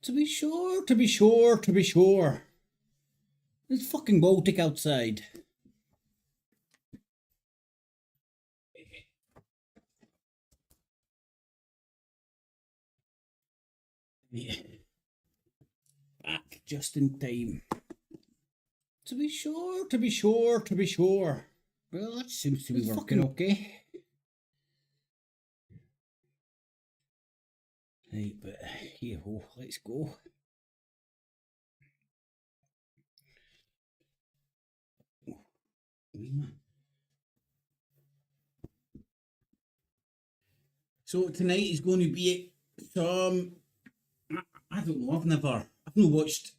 To be sure, to be sure, to be sure. It's fucking Baltic outside. Yeah. Back just in time. To be sure, to be sure, to be sure. Well, that seems to be working okay. Right, but here ho, let's go. So tonight is going to be some. I don't know. I've not watched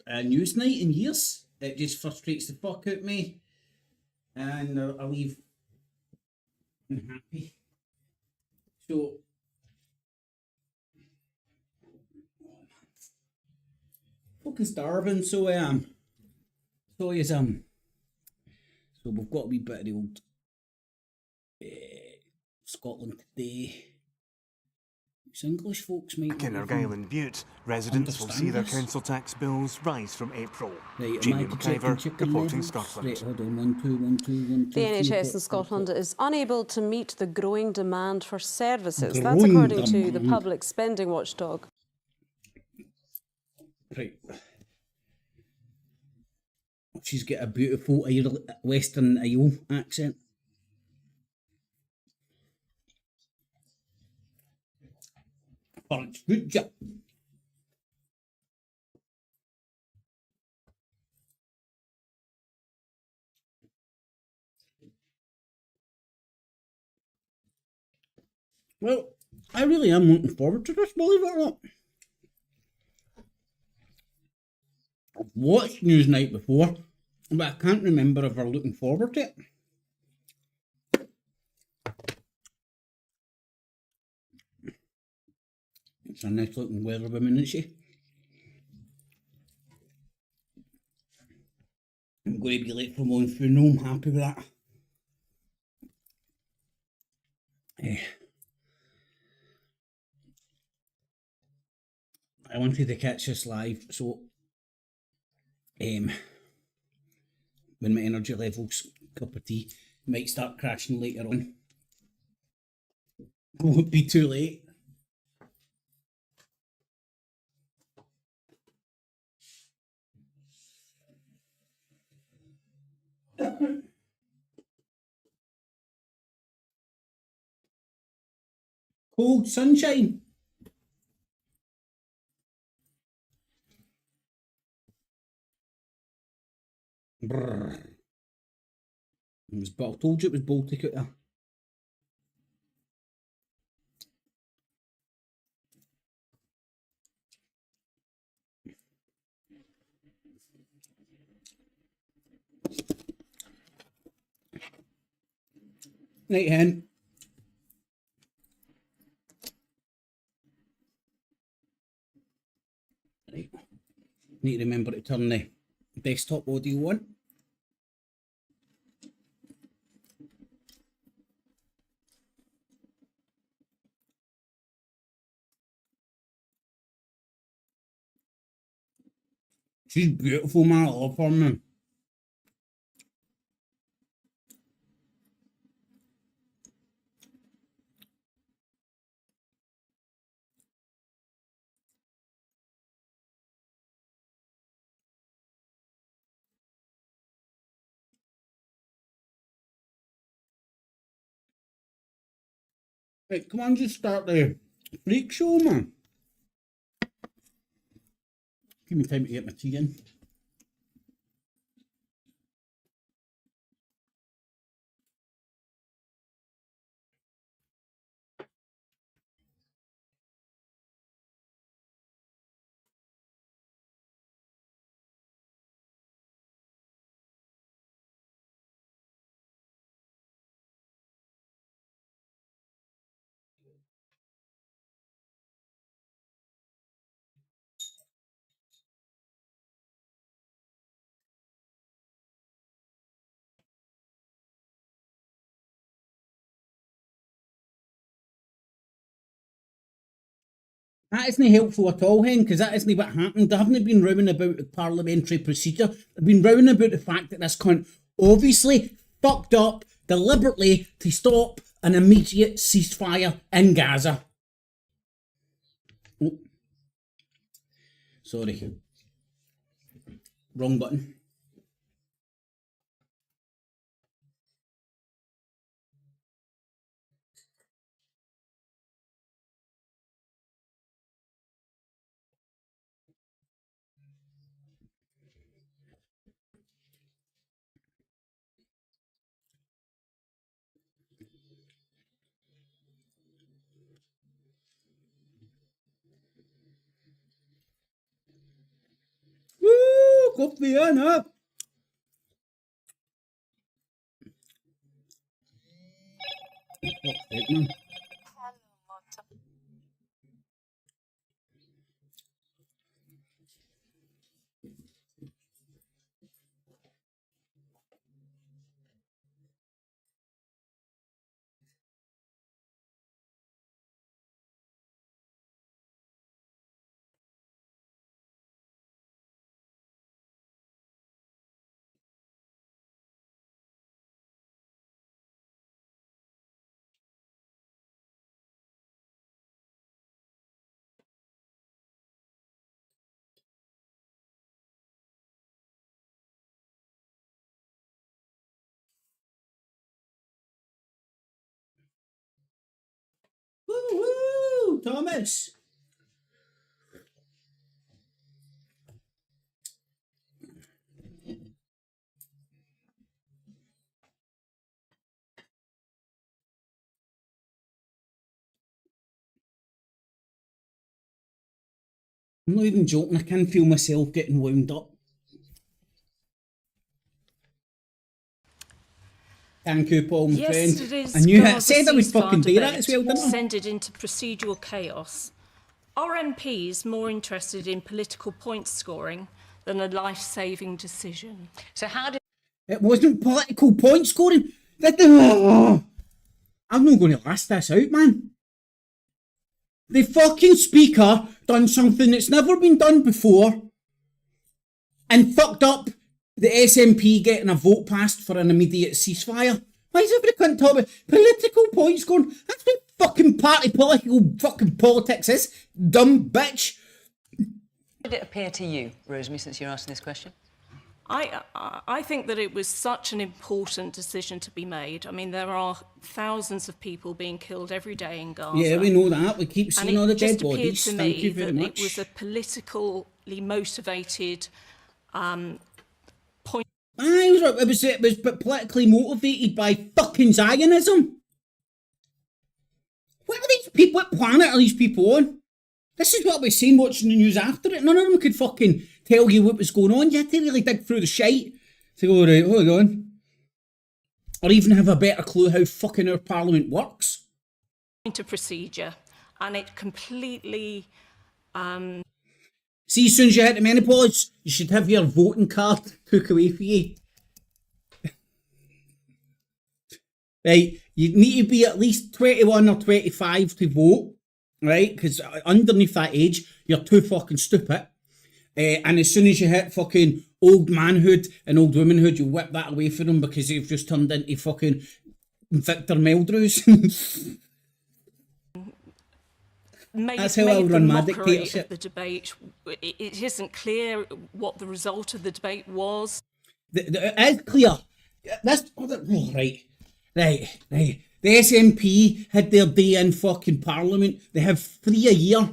a news night in years. It just frustrates the fuck out of me, and I leave unhappy. So fucking starving. So I am. So is So we've got a wee bit of the old Scotland today. It's English folks might In Argyll and Bute, residents will see their council tax bills rise from April. Right, Jamie McIver reporting levels? Scotland. Right, hold on, 1, 2, 1, 2, 1, 2. The NHS in Scotland is unable to meet the growing demand for services. That's according to the public spending watchdog. Right. She's got a beautiful Western Isle accent. But it's good job. Well, I really am looking forward to this, believe it or not. I've watched News Night before, but I can't remember ever looking forward to it. It's a nice looking weather woman, isn't she? I'm going to be late for my own funeral. I'm happy with that. I wanted to catch this live, so when my energy levels, cup of tea, might start crashing later on. Won't be too late. Cold sunshine. Brrr. I told you it was Baltic out there. Night hen. Right. Need to remember to turn the desktop audio on. She's beautiful, man. I love her, man. Right, come on, just start the freak show, man. Give me time to get my tea in. That isn't helpful at all, Hen, because that isn't what happened. They haven't been rowing about the parliamentary procedure. They've been rowing about the fact that this cunt obviously fucked up deliberately to stop an immediate ceasefire in Gaza. Oh. Sorry. Wrong button. Woo! Coffee on up. Woo-hoo! Thomas! I'm not even joking, I can feel myself getting wound up. Thank you, Paul, my friend. I knew it. I said I would fucking do that as well, didn't I? Descended into procedural chaos. Are MPs more interested in political point scoring than a life-saving decision? So how did... It wasn't political point scoring. I'm not going to last this out, man. The fucking speaker done something that's never been done before and fucked up the SNP getting a vote passed for an immediate ceasefire. Why is everybody cunt talking about political point scoring? That's what fucking party political fucking politics is, dumb bitch. How did it appear to you, Rosemary, since you're asking this question? I think that it was such an important decision to be made. I mean, there are thousands of people being killed every day in Gaza. Yeah, we know that. We keep seeing all the dead bodies. To Thank me you very much. It was a politically motivated point. It was politically motivated by fucking Zionism. What are these people? What planet are these people on? This is what we're saying watching the news after it. None of them could fucking tell you what was going on. You had to really dig through the shite to go, right, hold on. Or even have a better clue how fucking our parliament works. Into procedure, and it completely... See, as soon as you hit the menopause, you should have your voting card took away for you. Right, you need to be at least 21 or 25 to vote, right? Because underneath that age, you're too fucking stupid. And as soon as you hit fucking old manhood and old womanhood, you whip that away from them because you've just turned into fucking Victor Meldrews. That's how I'll run my dictatorship. The debate, it isn't clear what the result of the debate was. It is clear. Right. The SNP had their day in fucking Parliament. They have 3 a year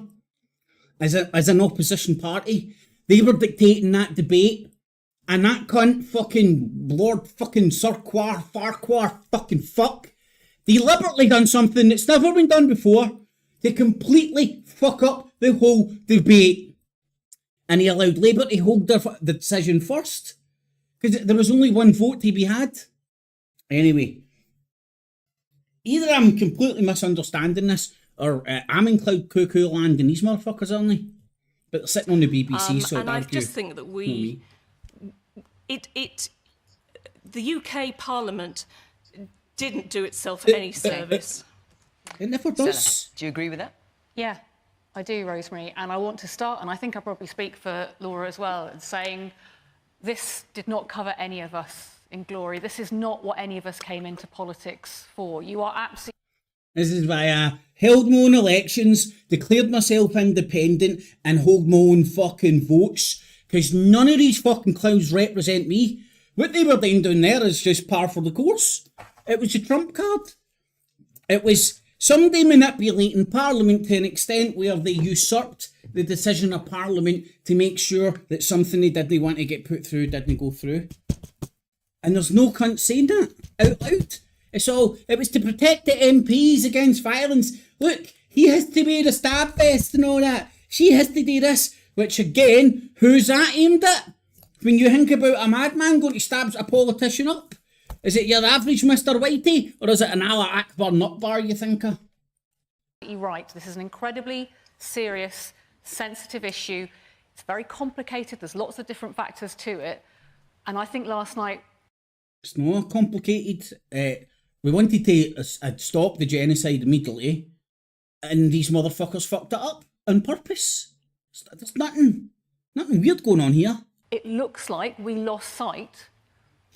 as an opposition party. They were dictating that debate. And that cunt fucking Lord fucking Farquhar fucking fuck deliberately done something that's never been done before to completely fuck up the whole debate. And he allowed Labour to hold the decision first. Because there was only one vote to be had. Anyway. Either I'm completely misunderstanding this, or I'm in cloud cuckoo land and these motherfuckers, aren't they? But they're sitting on the BBC, so and I just think that the UK Parliament didn't do itself any service. It never does. Stella, do you agree with that? Yeah. I do, Rosemary, and I want to start, and I think I probably speak for Laura as well, in saying this did not cover any of us in glory. This is not what any of us came into politics for. You are absolutely... This is why I held my own elections, declared myself independent, and hold my own fucking votes, because none of these fucking clowns represent me. What they were doing down there is just par for the course. It was a trump card. It was somebody manipulating Parliament to an extent where they usurped the decision of Parliament to make sure that something they didn't want to get put through didn't go through. And there's no cunt saying that out loud. It was to protect the MPs against violence. Look, he has to wear a stab vest and all that. She has to do this. Which again, who's that aimed at? When you think about a madman going to stab a politician up, is it your average Mr. Whitey, or is it an Allah Akbar nut bar you think of? You're right. This is an incredibly serious, sensitive issue. It's very complicated. There's lots of different factors to it. And I think last night... It's not complicated. We wanted to stop the genocide immediately, and these motherfuckers fucked it up on purpose. There's nothing weird going on here. It looks like we lost sight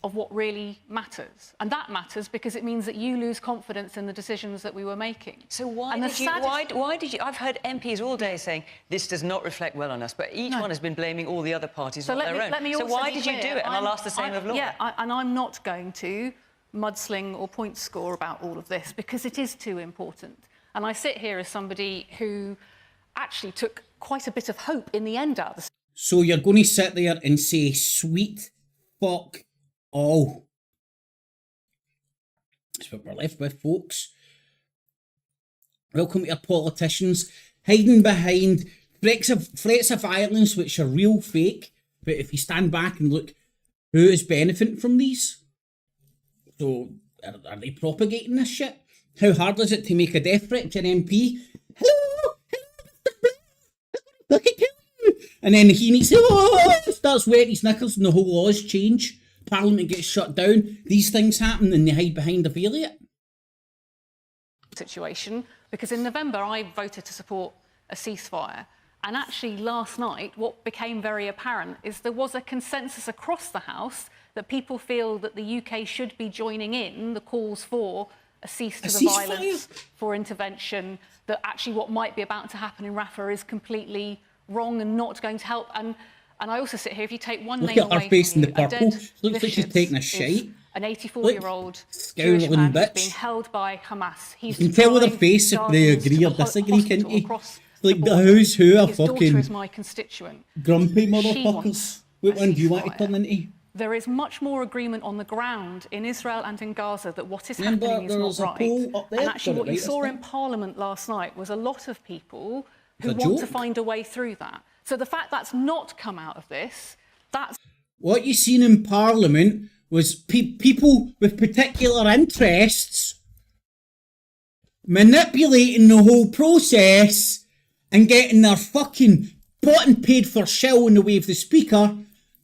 of what really matters. And that matters because it means that you lose confidence in the decisions that we were making. So why did you... I've heard MPs all day saying, this does not reflect well on us, but each one has been blaming all the other parties on their own. So why did you do it? And I'll ask the same of Laura. Yeah, and I'm not going to mudsling or point score about all of this because it is too important. And I sit here as somebody who actually took quite a bit of hope in the end out of the... So you're going to sit there and say, sweet fuck all. That's what we're left with, folks. Welcome to our politicians hiding behind threats of violence, which are real fake. But if you stand back and look, who is benefiting from these? So, are they propagating this shit? How hard is it to make a death threat to an MP? Hello, look at him. And then he needs to, starts wetting his knickers and the whole laws change. Parliament gets shut down. These things happen and they hide behind a variant. Situation, because in November I voted to support a ceasefire. And actually last night, what became very apparent is there was a consensus across the House that people feel that the UK should be joining in the calls for a cease to the violence, for intervention, that actually what might be about to happen in Rafah is completely wrong and not going to help. And I also sit here, if you take one name away her face from in you, the purple. Looks like she's taking a shite. An 84-year-old Jewish man who's being held by Hamas. You can tell with her face if they agree or disagree, can't you? Like the who's who are fucking is my constituent. Grumpy motherfuckers. What one do you want to turn into? There is much more agreement on the ground in Israel and in Gaza that what is happening is not right. And actually what you saw in Parliament last night was a lot of people who want to find a way through that. So the fact that's not come out of this, that's... What you seen in Parliament was people with particular interests manipulating the whole process and getting their fucking bought and paid for shell in the way of the speaker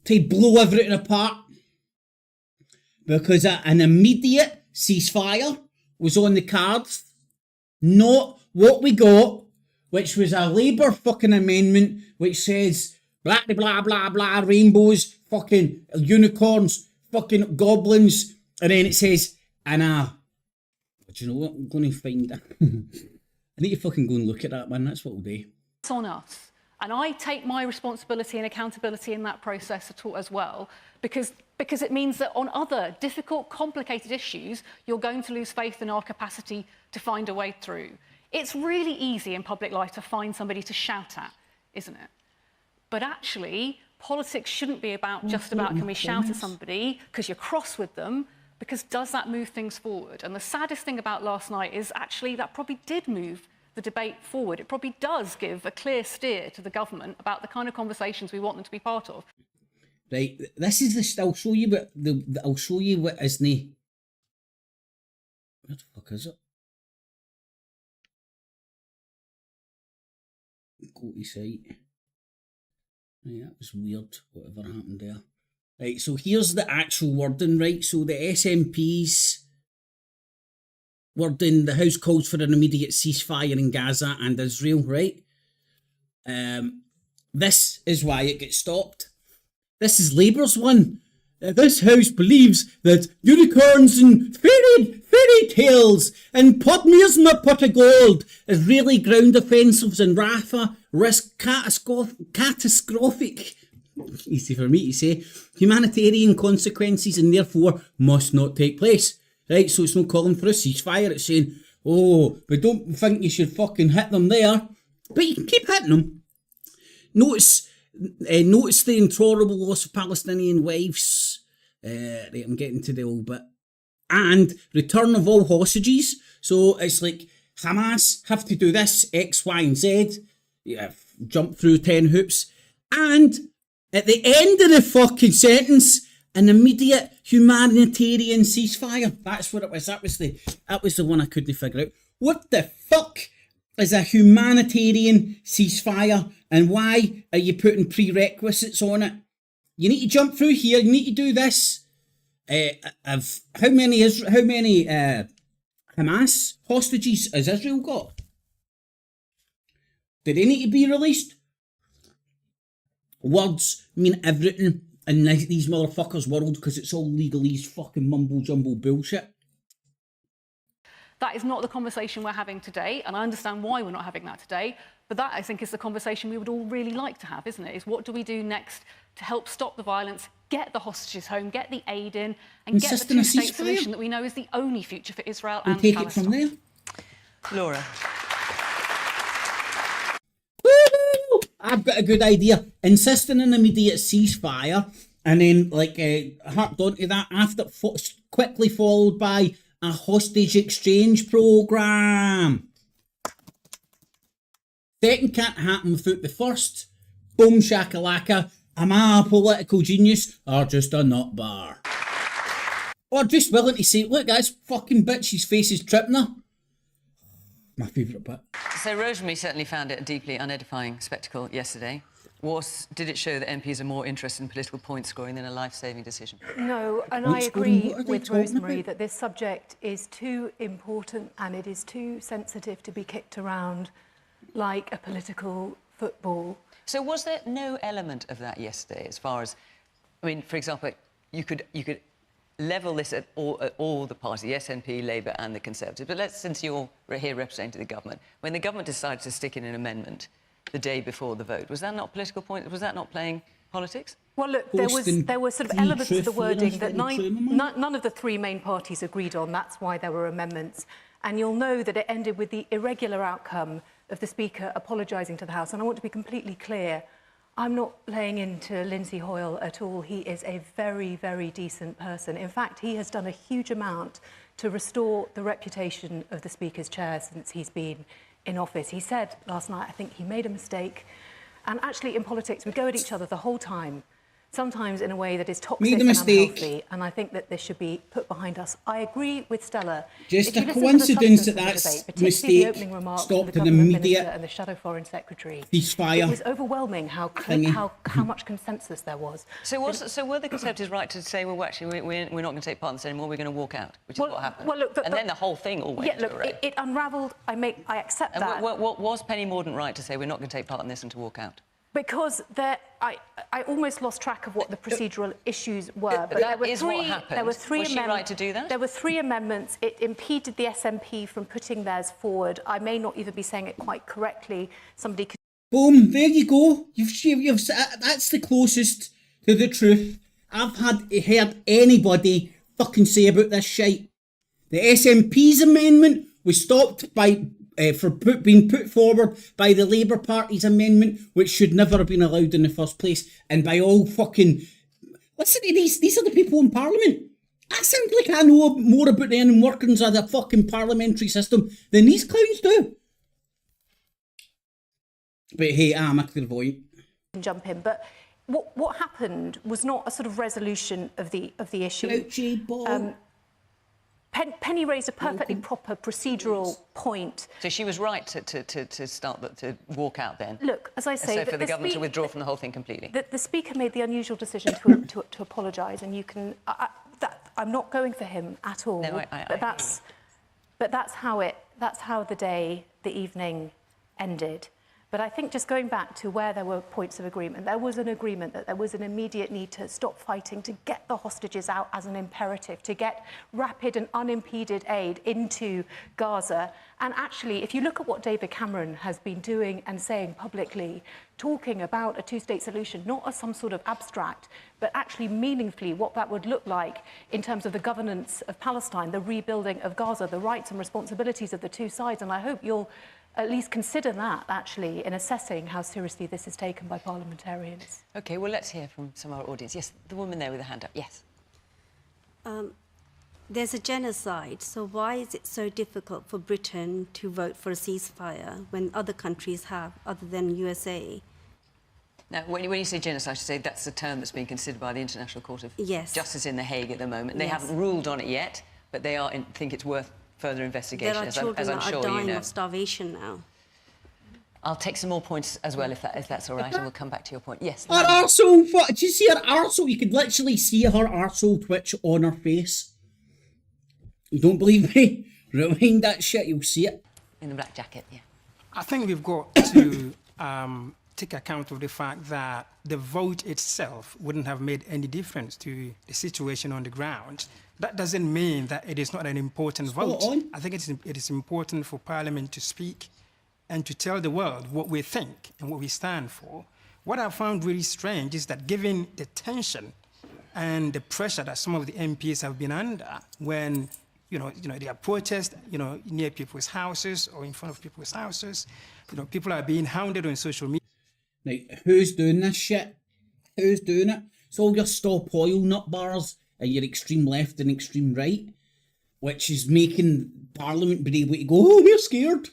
to blow everything apart. Because an immediate ceasefire was on the cards, not what we got, which was a Labour fucking amendment which says blah blah blah blah rainbows, fucking unicorns, fucking goblins, and then it says do you know what? I'm going to find that. I need to fucking go and look at that, man. That's what we'll do. It's on us. And I take my responsibility and accountability in that process as well, because it means that on other difficult, complicated issues, you're going to lose faith in our capacity to find a way through. It's really easy in public life to find somebody to shout at, isn't it? But actually, politics shouldn't be about just about can we shout at somebody because you're cross with them, because does that move things forward? And the saddest thing about last night is actually that probably did move the debate forward. It probably does give a clear steer to the government about the kind of conversations we want them to be part of. Right, this is the... I'll show you what isn't... What the fuck is it? Go to site. Right, that was weird, whatever happened there. Right, so here's the actual wording, right? So the SNP's wording, the House calls for an immediate ceasefire in Gaza and Israel, right? This is why it gets stopped. This is Labour's one. This house believes that unicorns and fairy tales and Podmere's in a pot of gold, Israeli ground offensives in Rafah risk catastrophic, easy for me to say, humanitarian consequences and therefore must not take place. Right, so it's not calling for a ceasefire, it's saying, oh, we don't think you should fucking hit them there, but you can keep hitting them. Notice the intolerable loss of Palestinian wives. Right, I'm getting to the old bit. And return of all hostages. So it's like Hamas have to do this, X, Y, and Z. Yeah, jump through 10 hoops. And at the end of the fucking sentence, an immediate humanitarian ceasefire. That's what it was. That was the one I couldn't figure out. What the fuck is a humanitarian ceasefire, and why are you putting prerequisites on it? You need to jump through here. You need to do this. How many Hamas hostages has Israel got? Do they need to be released? Words mean everything in these motherfuckers' world because it's all legalese fucking mumble jumble bullshit. That is not the conversation we're having today, and I understand why we're not having that today, but that, I think, is the conversation we would all really like to have, isn't it? Is what do we do next to help stop the violence, get the hostages home, get the aid in, and get the two-state solution that we know is the only future for Israel and take Palestine. It from there. Laura. Woo! I've got a good idea. Insisting an immediate ceasefire, and then, harped onto that after, quickly followed by a hostage exchange programme. Second can't happen without the first. Boom shakalaka. Am I a political genius or just a nut bar? Or just willing to say, look, that fucking bitch, his face is tripping her. My favourite bit. So Rosemary certainly found it a deeply unedifying spectacle yesterday. Did it show that MPs are more interested in political point scoring than a life-saving decision? No, and I agree with Rosemary that this subject is too important and it is too sensitive to be kicked around like a political football. So was there no element of that yesterday as far as, I mean, for example, you could level this at all the parties, the SNP, Labour and the Conservatives, but since you're here representing the government, when the government decided to stick in an amendment the day before the vote, was that not political point? Was that not playing politics? Well, look, there were sort of elements of the wording that none of the three main parties agreed on. That's why there were amendments. And you'll know that it ended with the irregular outcome of the Speaker apologising to the House. And I want to be completely clear, I'm not laying into Lindsay Hoyle at all. He is a very, very decent person. In fact, he has done a huge amount to restore the reputation of the Speaker's chair since he's been in office. He said last night, I think he made a mistake. And actually, in politics, we go at each other the whole time, sometimes in a way that is toxic and unhealthy, and I think that this should be put behind us. I agree with Stella. Just a coincidence that that's mistake stopped an immediate and the Shadow Foreign Secretary. Ceasefire. It was overwhelming how much consensus there was. So were the Conservatives right to say, well, actually, we're not going to take part in this anymore, we're going to walk out, which is what happened? Well, look, and then the whole thing all went to array. It unravelled. I accept that. What was Penny Mordaunt right to say, we're not going to take part in this and to walk out? Because I almost lost track of what the procedural issues were. But that is what happened. There were three was she right to do that? There were three amendments. It impeded the SNP from putting theirs forward. I may not even be saying it quite correctly. Somebody could... Boom, there you go. That's the closest to the truth I've heard anybody fucking say about this shite. The SNP's amendment was stopped by... being put forward by the Labour Party's amendment, which should never have been allowed in the first place, and by all fucking... Listen to these are the people in Parliament. I sound like I know more about the inner workings of the fucking parliamentary system than these clowns do. But hey, I'm a clairvoyant. Jump in, but what happened was not a sort of resolution of the issue. Penny raised a perfectly proper procedural point. So she was right to walk out then? Look, as I say... So for the government to withdraw from the whole thing completely? The Speaker made the unusual decision to apologise, and you can... I'm not going for him at all. No, but that's how the evening ended. But I think just going back to where there were points of agreement, there was an agreement that there was an immediate need to stop fighting, to get the hostages out as an imperative, to get rapid and unimpeded aid into Gaza. And actually, if you look at what David Cameron has been doing and saying publicly, talking about a two-state solution, not as some sort of abstract, but actually meaningfully what that would look like in terms of the governance of Palestine, the rebuilding of Gaza, the rights and responsibilities of the two sides. And I hope you'll at least consider that, actually, in assessing how seriously this is taken by parliamentarians. OK, well, let's hear from some of our audience. Yes, the woman there with the hand up. Yes. There's a genocide, so why is it so difficult for Britain to vote for a ceasefire when other countries have, other than USA? Now, when you say genocide, I should say that's the term that's being considered by the International Court of Justice in The Hague at the moment. They haven't ruled on it yet, but they think it's worth further investigation, there are children as I'm sure that are dying you know. of starvation now. I'll take some more points as well, if that's all right, and we'll come back to your point. Yes. Her arsehole, did you see her arsehole? You could literally see her arsehole twitch on her face. You don't believe me? Rewind that shit, you'll see it. In the black jacket, yeah. I think we've got to take account of the fact that the vote itself wouldn't have made any difference to the situation on the ground. That doesn't mean that it is not an important vote. I think it is important for Parliament to speak and to tell the world what we think and what we stand for. What I found really strange is that given the tension and the pressure that some of the MPs have been under when they are protest, near people's houses or in front of people's houses, people are being hounded on social media. Now, who's doing this shit? Who's doing it? It's all your stop oil nut bars and your extreme left and extreme right, which is making Parliament be able to go, oh, we're scared.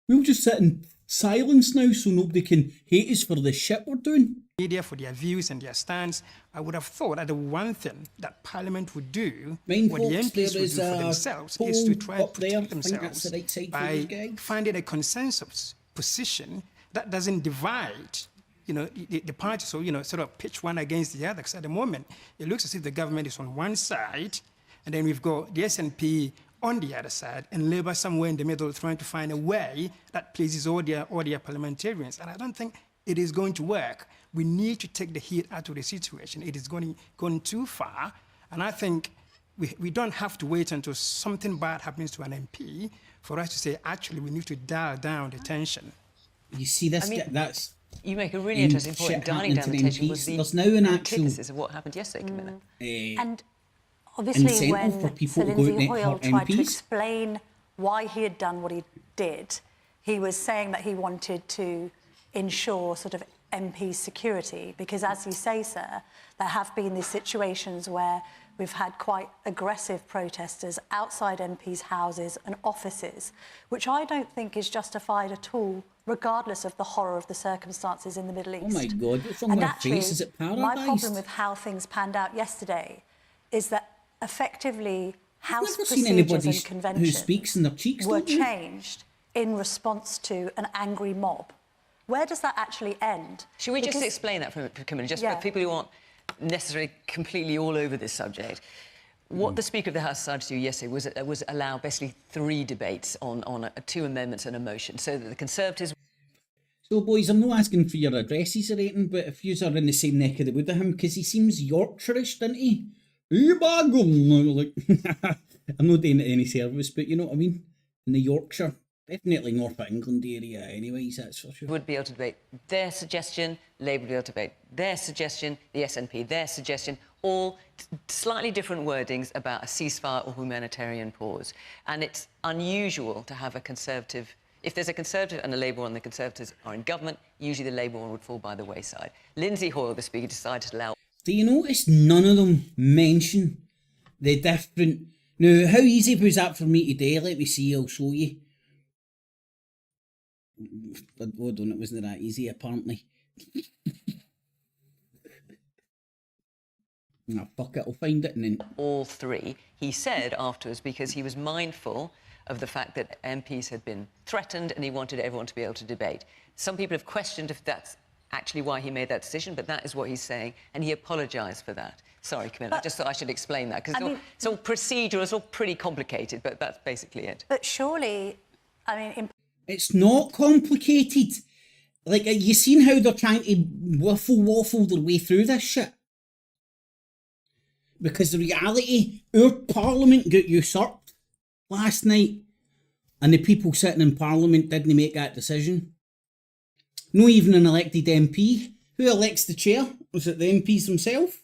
We'll just sit in silence now so nobody can hate us for the shit we're doing. Media for their views and their stance. I would have thought that the one thing that Parliament would do, what the MPs would do for themselves, is to try and protect themselves by finding a consensus position that doesn't divide the parties, or sort of pitch one against the other. Because at the moment, it looks as if the government is on one side, and then we've got the SNP on the other side, and Labour somewhere in the middle, trying to find a way that pleases all their parliamentarians. And I don't think it is going to work. We need to take the heat out of the situation. It is going too far, and I think we don't have to wait until something bad happens to an MP for us to say, actually, we need to dial down the tension. You see this? That's. You make a really interesting point. Dialing down the tension was the antithesis of what happened yesterday, Camilla. And obviously, when Sir Lindsay Hoyle tried to explain why he had done what he did, he was saying that he wanted to ensure sort of MP security, because as you say, sir, there have been these situations where we've had quite aggressive protesters outside MPs' houses and offices, which I don't think is justified at all, regardless of the horror of the circumstances in the Middle East. Oh my God, what's wrong with my face? Is it paradise? My problem with how things panned out yesterday is that effectively House procedures and conventions were changed in response to an angry mob. Where does that actually end? Should we just explain that for Camilla, just for people who aren't necessarily completely all over this subject? What the Speaker of the House decided to do yesterday was allow basically 3 debates on 2 amendments and a motion, so that the Conservatives... So, boys, I'm not asking for your addresses or anything, but if you are in the same neck of the wood of him, because he seems Yorkshire-ish, doesn't he? Like, I'm not doing any service, but you know what I mean? In the Yorkshire, definitely North of England area anyways, that's for sure. Would be able to debate their suggestion, Labour would be able to debate their suggestion, the SNP their suggestion, all slightly different wordings about a ceasefire or humanitarian pause. And it's unusual to have a Conservative... If there's a Conservative and a Labour one, the Conservatives are in government, usually the Labour one would fall by the wayside. Lindsay Hoyle, the Speaker, decided to allow... Do you notice none of them mention the different... Now, how easy was that for me today? Let me see, I'll show you. Hold on, it wasn't that easy, apparently. Nah, fuck it, I'll find it and then... All 3, he said afterwards, because he was mindful of the fact that MPs had been threatened and he wanted everyone to be able to debate. Some people have questioned if that's actually why he made that decision, but that is what he's saying, and he apologised for that. Sorry, Camilla, I just thought I should explain that, because it's all procedural, it's all pretty complicated, but that's basically it. But surely, I mean... It's not complicated. Like, you seen how they're trying to waffle their way through this shit? Because the reality, our parliament got usurped last night, and the people sitting in parliament didn't make that decision. Not even an elected MP. Who elects the chair? Was it the MPs themselves?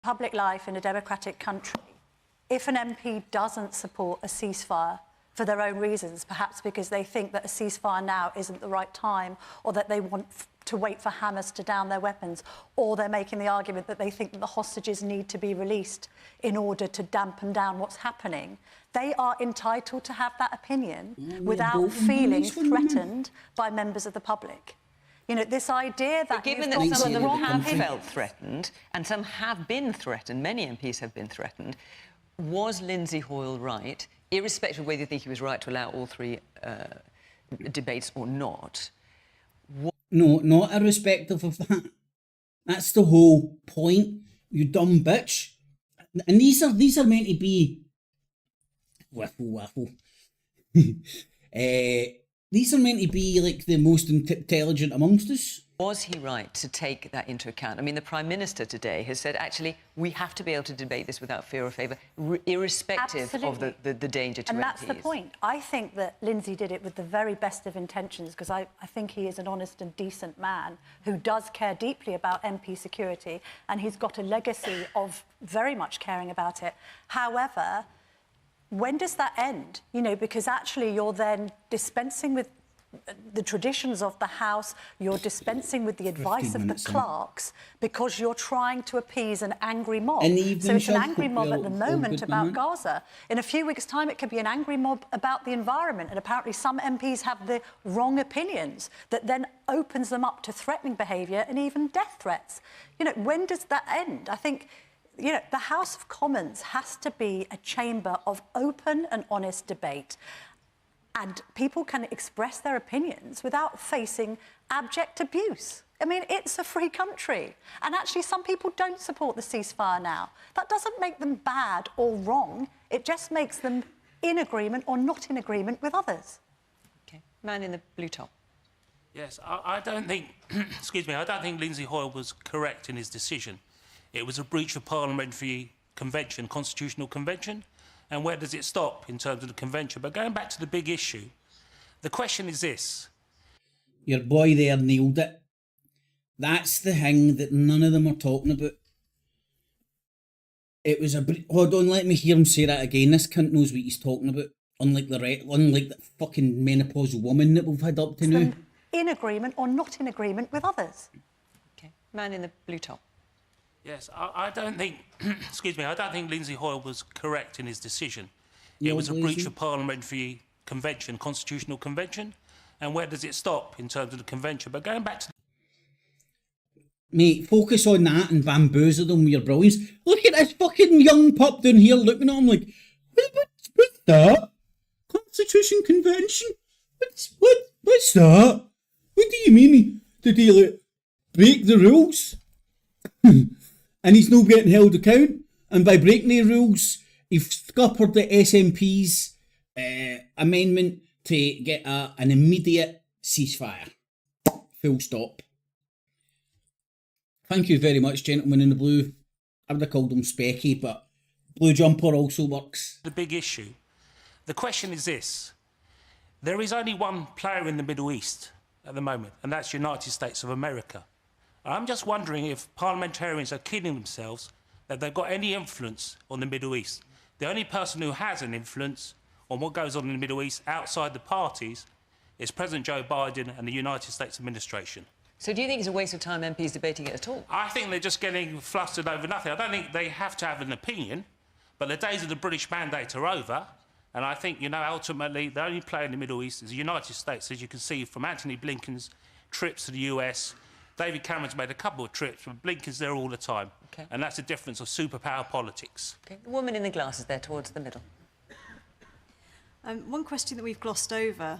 Public life in a democratic country, if an MP doesn't support a ceasefire for their own reasons, perhaps because they think that a ceasefire now isn't the right time, or that they want to wait for Hamas to down their weapons, or they're making the argument that they think that the hostages need to be released in order to dampen down what's happening, they are entitled to have that opinion without feeling threatened by members of the public. You know, this idea that... But given that some of them have felt threatened, and some have been threatened, many MPs have been threatened, was Lindsay Hoyle right, irrespective of whether you think he was right to allow all three debates or not? No, not irrespective of that. That's the whole point, you dumb bitch. And these are meant to be... Waffle. These are meant to be, like, the most intelligent amongst us. Was he right to take that into account? I mean, the Prime Minister today has said, actually, we have to be able to debate this without fear or favour, irrespective of the danger to MPs. And that's the point. I think that Lindsay did it with the very best of intentions, because I think he is an honest and decent man who does care deeply about MP security, and he's got a legacy of very much caring about it. However, when does that end? You know, because actually you're then dispensing with the traditions of the House, you're dispensing with the advice of the clerks, because you're trying to appease an angry mob. So it's an angry mob at the moment about Gaza. In a few weeks' time, it could be an angry mob about the environment, and apparently some MPs have the wrong opinions that then opens them up to threatening behaviour and even death threats. You know, when does that end? I think, you know, the House of Commons has to be a chamber of open and honest debate. And people can express their opinions without facing abject abuse. I mean, it's a free country. And actually, some people don't support the ceasefire now. That doesn't make them bad or wrong. It just makes them in agreement or not in agreement with others. OK. Man in the blue top. Yes, I don't think, excuse me, I don't think Lindsay Hoyle was correct in his decision. It was a breach of parliamentary convention, constitutional convention. And where does it stop in terms of the convention? But going back to the big issue, the question is this. Your boy there nailed it. That's the thing that none of them are talking about. It was a... Hold on, let me hear him say that again. This cunt knows what he's talking about. Unlike the fucking menopausal woman that we've had up to now. In agreement or not in agreement with others. OK. Man in the blue top. Yes, I don't think, excuse me, I don't think Lindsay Hoyle was correct in his decision. It was a breach of parliamentary convention, constitutional convention. And where does it stop in terms of the convention? But going back to... Mate, focus on that and bamboozle them with your brilliance. Look at this fucking young pup down here looking at him like, what's that? Constitution convention? What's that? What do you mean? Did he, like, break the rules? And he's not getting held account. And by breaking the rules, he scuppered the SNP's amendment to get an immediate ceasefire. Full stop. Thank you very much, gentlemen in the blue. I would have called him Specky, but blue jumper also works. The big issue. The question is this. There is only one player in the Middle East at the moment, and that's the United States of America. I'm just wondering if parliamentarians are kidding themselves that they've got any influence on the Middle East. The only person who has an influence on what goes on in the Middle East outside the parties is President Joe Biden and the United States administration. So do you think it's a waste of time MPs debating it at all? I think they're just getting flustered over nothing. I don't think they have to have an opinion, but the days of the British mandate are over. And I think, you know, ultimately, the only player in the Middle East is the United States, as you can see from Anthony Blinken's trips to the US. David Cameron's made a couple of trips, but Blinken's there all the time. Okay. And that's the difference of superpower politics. Okay. The woman in the glasses there towards the middle. One question that we've glossed over,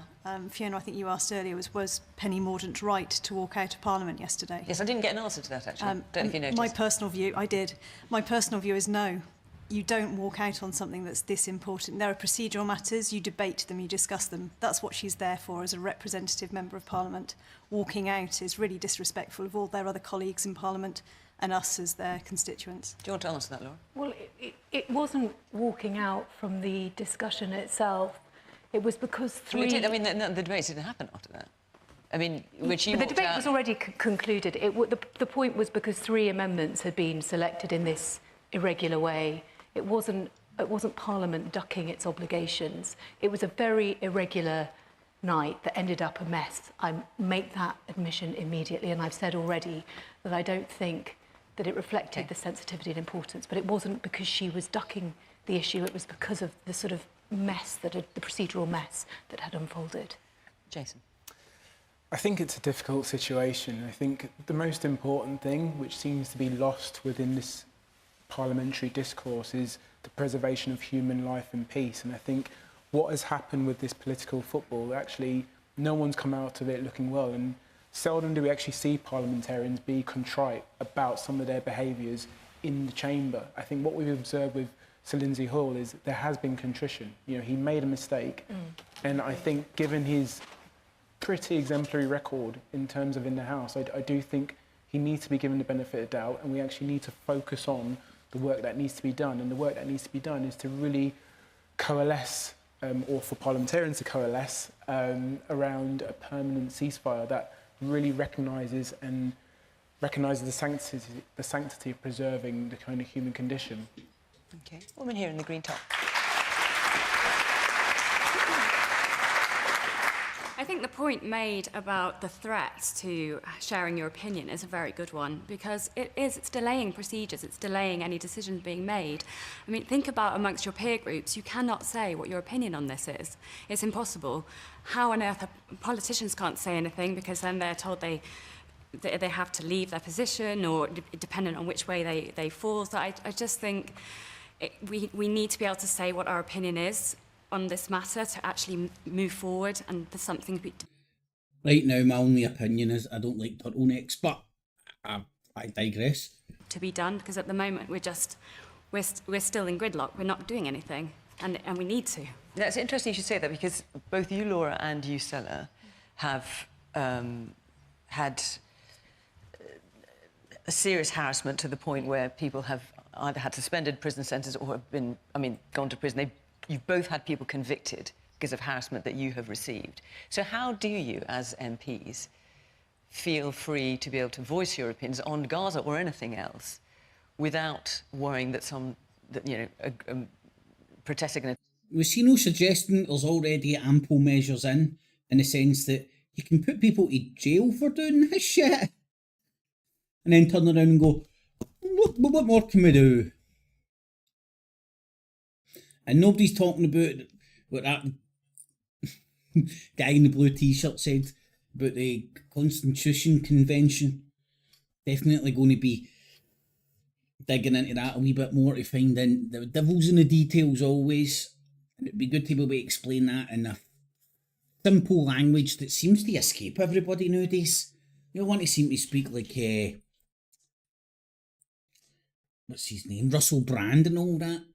Fiona, I think you asked earlier, was Penny Mordaunt right to walk out of Parliament yesterday? Yes, I didn't get an answer to that, actually. Don't know if you noticed. My personal view, I did. My personal view is no. you don't walk out on something that's this important. There are procedural matters, you debate them, you discuss them. That's what she's there for as a representative member of Parliament. Walking out is really disrespectful of all their other colleagues in Parliament and us as their constituents. Do you want to answer that, Laura? Well, it wasn't walking out from the discussion itself. It was because three... Well, it did. I mean, the debates didn't happen after that. I mean, when she But the walked debate out... was already concluded. The point was because 3 amendments had been selected in this irregular way. It wasn't Parliament ducking its obligations. It was a very irregular night that ended up a mess. I make that admission immediately, and I've said already that I don't think that it reflected the sensitivity and importance, but it wasn't because she was ducking the issue, it was because of the sort of mess, the procedural mess that had unfolded. Jason? I think it's a difficult situation. I think the most important thing, which seems to be lost within this parliamentary discourse, is the preservation of human life and peace. And I think what has happened with this political football, actually, no one's come out of it looking well. And seldom do we actually see parliamentarians be contrite about some of their behaviours in the chamber. I think what we've observed with Sir Lindsay Hall is there has been contrition. You know, he made a mistake. And I think given his pretty exemplary record in terms of in the House, I do think he needs to be given the benefit of doubt, and we actually need to focus on the work that needs to be done. And the work that needs to be done is to really coalesce, or for parliamentarians to coalesce, around a permanent ceasefire that really recognises the sanctity of preserving the kind of human condition. Okay, woman here in the green top. I think the point made about the threats to sharing your opinion is a very good one, because it's delaying procedures, it's delaying any decisions being made. I mean, think about amongst your peer groups, you cannot say what your opinion on this is. It's impossible. How on earth politicians can't say anything, because then they're told they have to leave their position, or dependent on which way they fall. So I just think we need to be able to say what our opinion is on this matter to actually move forward, and there's something to be... Right now, my only opinion is I don't like turtlenecks, but I digress. To be done, because at the moment we're still in gridlock. We're not doing anything, and we need to. That's interesting you should say that, because both you, Laura, and you, Stella, have had a serious harassment to the point where people have either had suspended prison sentences or have been, gone to prison. You've both had people convicted because of harassment that you have received. So how do you, as MPs, feel free to be able to voice your opinions on Gaza or anything else without worrying that protests are going to... We see no suggesting there's already ample measures in the sense that you can put people to jail for doing this shit and then turn around and go, what more can we do? And nobody's talking about what that guy in the blue t-shirt said about the Constitution Convention. Definitely going to be digging into that a wee bit more to find in the devil's in the details always. And it'd be good to be able to explain that in a simple language that seems to escape everybody nowadays. You don't want to seem to speak like, what's his name? Russell Brand and all that.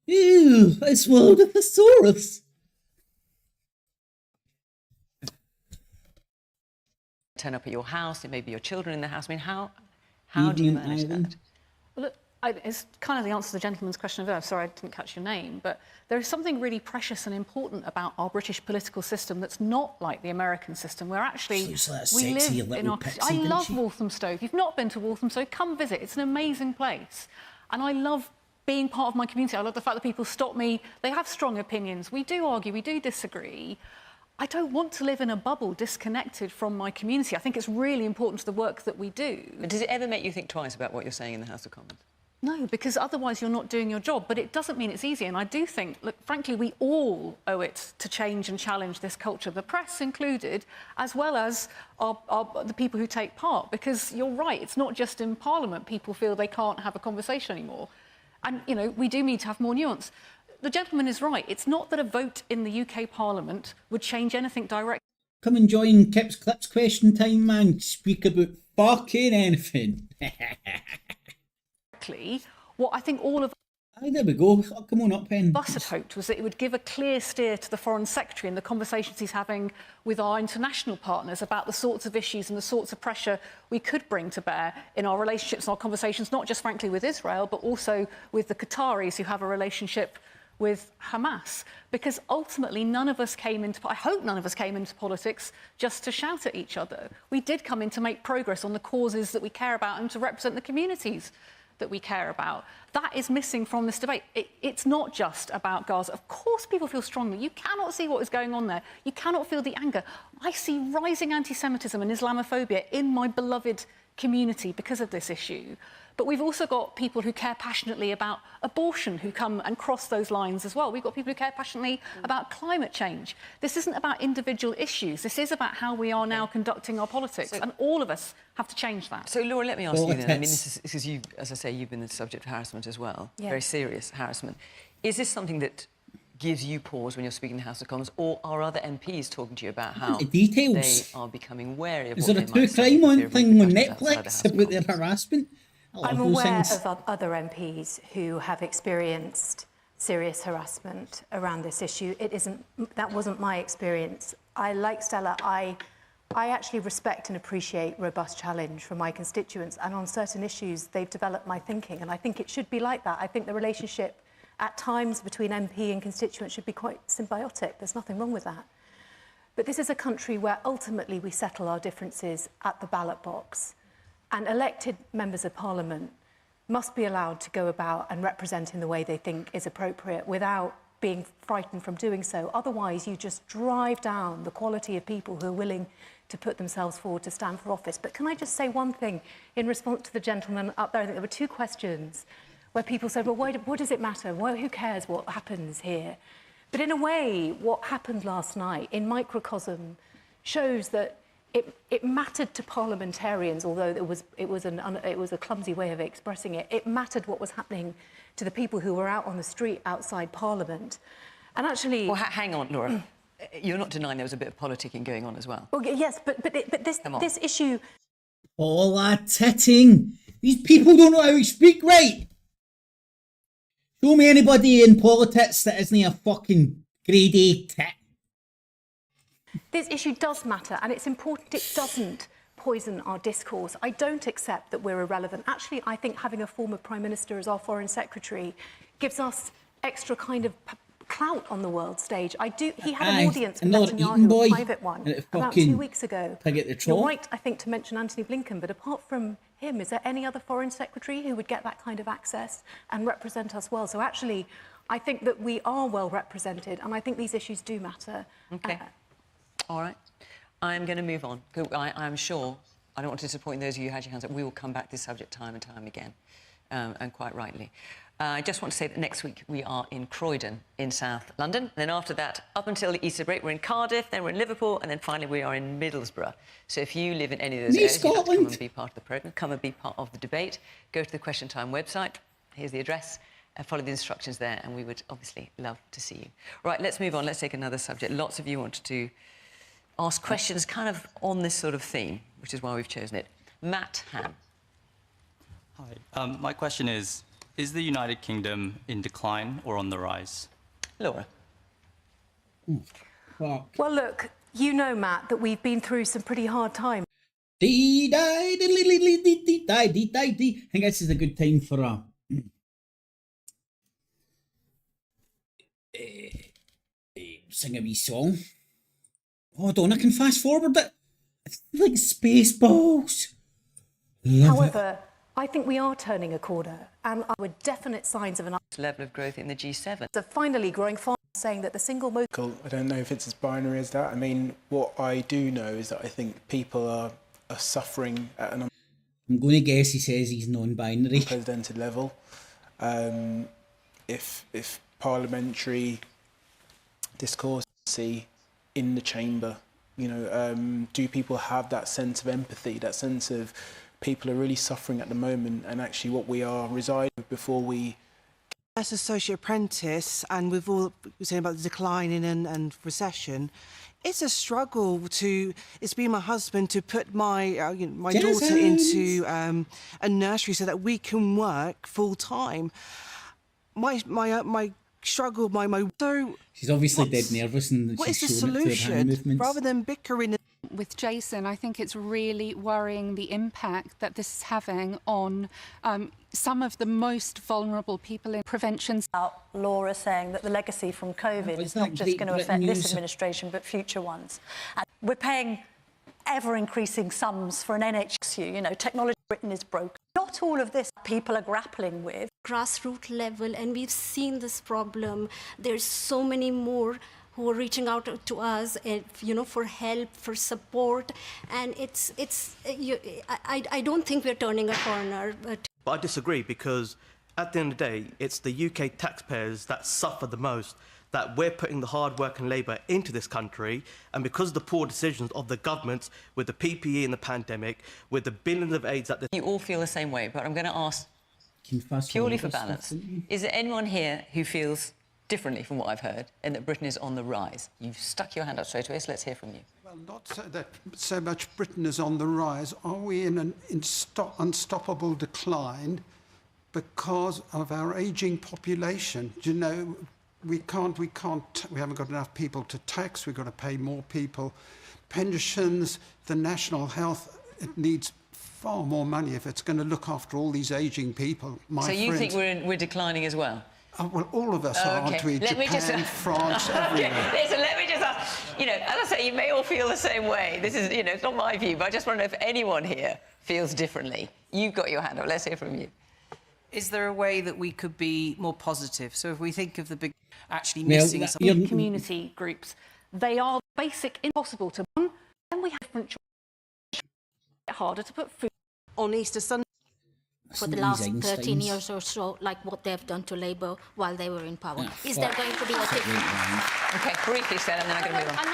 Ew, I swallowed a thesaurus. Turn up at your house, it may be your children in the house. I mean, how do you manage that? Well, look, it's kind of the answer to the gentleman's question of, sorry, I didn't catch your name, but there is something really precious and important about our British political system that's not like the American system, where actually we live in our... I love Walthamstow. If you've not been to Walthamstow, come visit. It's an amazing place. And I love being part of my community. I love the fact that people stop me. They have strong opinions. We do argue, we do disagree. I don't want to live in a bubble disconnected from my community. I think it's really important to the work that we do. But does it ever make you think twice about what you're saying in the House of Commons? No, because otherwise you're not doing your job. But it doesn't mean it's easy. And I do think, look, frankly, we all owe it to change and challenge this culture, the press included, as well as the people who take part. Because you're right, it's not just in Parliament people feel they can't have a conversation anymore. And, you know, we do need to have more nuance. The gentleman is right. It's not that a vote in the UK Parliament would change anything directly. Come and join Kip's Clips question time, man. Speak about fucking anything. What I think all of Aye, there we go. Come on up, Pen. Us had hoped was that it would give a clear steer to the Foreign Secretary in the conversations he's having with our international partners about the sorts of issues and the sorts of pressure we could bring to bear in our relationships and our conversations, not just, frankly, with Israel, but also with the Qataris who have a relationship with Hamas. Because ultimately, none of us came into, I hope none of us came into politics just to shout at each other. We did come in to make progress on the causes that we care about and to represent the communities that we care about. That is missing from this debate. It's not just about Gaza. Of course people feel strongly. You cannot see what is going on there. You cannot feel the anger. I see rising anti-Semitism and Islamophobia in my beloved community because of this issue. But we've also got people who care passionately about abortion who come and cross those lines as well. We've got people who care passionately about climate change. This isn't about individual issues. This is about how we are now conducting our politics. And all of us have to change that. So, Laura, let me ask you then. I mean, this is you, as I say, you've been the subject of harassment as well. Yeah. Very serious harassment. Is this something that gives you pause when you're speaking in the House of Commons, or are other MPs talking to you about how details. they are becoming wary of Is what there a they might say true crime on if thing they're on being pushed outside the Netflix House of about their Commons? harassment? I'm aware of other MPs who have experienced serious harassment around this issue. That wasn't my experience. Like Stella, I actually respect and appreciate robust challenge from my constituents, and on certain issues they've developed my thinking, and I think it should be like that. I think the relationship at times between MP and constituent should be quite symbiotic. There's nothing wrong with that. But this is a country where ultimately we settle our differences at the ballot box. And elected members of parliament must be allowed to go about and represent in the way they think is appropriate without being frightened from doing so. Otherwise, you just drive down the quality of people who are willing to put themselves forward to stand for office. But can I just say one thing in response to the gentleman up there? I think there were two questions where people said, well, what does it matter? Well, who cares what happens here? But in a way, what happened last night in microcosm shows that it mattered to parliamentarians, although it was a clumsy way of expressing it. It mattered what was happening to the people who were out on the street outside Parliament. And actually... Well, hang on, Laura. You're not denying there was a bit of politicking going on as well. Well, yes, but this issue... Politicking. These people don't know how to speak right. Show me anybody in politics that isn't a fucking grade A tit. This issue does matter, and it's important it doesn't poison our discourse. I don't accept that we're irrelevant. Actually, I think having a former Prime Minister as our Foreign Secretary gives us extra kind of clout on the world stage. He had an audience with Netanyahu, a private one, about 2 weeks ago. You're right, I think, to mention Anthony Blinken, but apart from him, is there any other Foreign Secretary who would get that kind of access and represent us well? So actually, I think that we are well represented, and I think these issues do matter. Okay. All right. I'm going to move on. I'm sure, I don't want to disappoint those of you who had your hands up, we will come back to this subject time and time again, and quite rightly. I just want to say that next week we are in Croydon in South London. Then after that, up until the Easter break, we're in Cardiff, then we're in Liverpool, and then finally we are in Middlesbrough. So if you live in any of those areas, you'd like to come and be part of the programme, come and be part of the debate, go to the Question Time website. Here's the address. Follow the instructions there, and we would obviously love to see you. Right, let's move on. Let's take another subject. Lots of you wanted to ask questions kind of on this sort of theme, which is why we've chosen it. Matt Ham. Hi. My question is the United Kingdom in decline or on the rise? Laura. Well, look, you know, Matt, that we've been through some pretty hard times. I think this is a good time for a sing a wee song. Hold on, I can fast forward it. It's like Spaceballs. However, I think we are turning a corner, and there were definite signs of an level of growth in the G7. So finally growing fast, saying that the single most... I don't know if it's as binary as that. I mean, what I do know is that I think people are suffering at an... I'm going to guess he says he's non-binary. ...unprecedented level. If parliamentary discourse in the chamber, you know, do people have that sense of empathy, that sense of people are really suffering at the moment, and actually what we are residing before we... As associate apprentice, and with all we're saying about the decline and recession, it's a struggle it's been my husband to put my daughter into a nursery so that we can work full time. my struggle, my so. She's obviously dead nervous, and what is the she's showing it through her hand solution? movements. Rather than bickering. With Jason, I think it's really worrying the impact that this is having on some of the most vulnerable people in prevention. Laura saying that the legacy from COVID is not just going to affect this administration, but future ones. And we're paying ever-increasing sums for an NHS. You know, technology in Britain is broken. Not all of this people are grappling with. Grassroots level, and we've seen this problem. There's so many more who are reaching out to us, you know, for help, for support, and I don't think we're turning a corner. But I disagree, because at the end of the day, it's the UK taxpayers that suffer the most, that we're putting the hard work and labour into this country, and because of the poor decisions of the governments with the PPE and the pandemic, with the billions of aids that... You all feel the same way, but I'm going to ask, purely for balance, is there anyone here who feels differently from what I've heard, and that Britain is on the rise? You've stuck your hand up straight away, so let's hear from you. Well, not so much Britain is on the rise. Are we in an unstoppable decline because of our ageing population? Do you know, we haven't got enough people to tax. We've got to pay more people. Pensions, the national health, it needs far more money if it's going to look after all these ageing people. So you think we're declining as well? Well, all of us are, aren't we? Japan, France, everywhere. Okay, so let me just ask, you know, as I say, you may all feel the same way. This is, you know, it's not my view, but I just want to know if anyone here feels differently. You've got your hand up. Let's hear from you. Is there a way that we could be more positive? So if we think of the big, actually missing some community groups, they are basic, impossible to run, and we have different choices. It's harder to put food on Easter Sunday. For the last 13 years or so, like what they've done to Labour while they were in power. Is there going to be a difference? OK, briefly, Stella, and then I'm going to move on.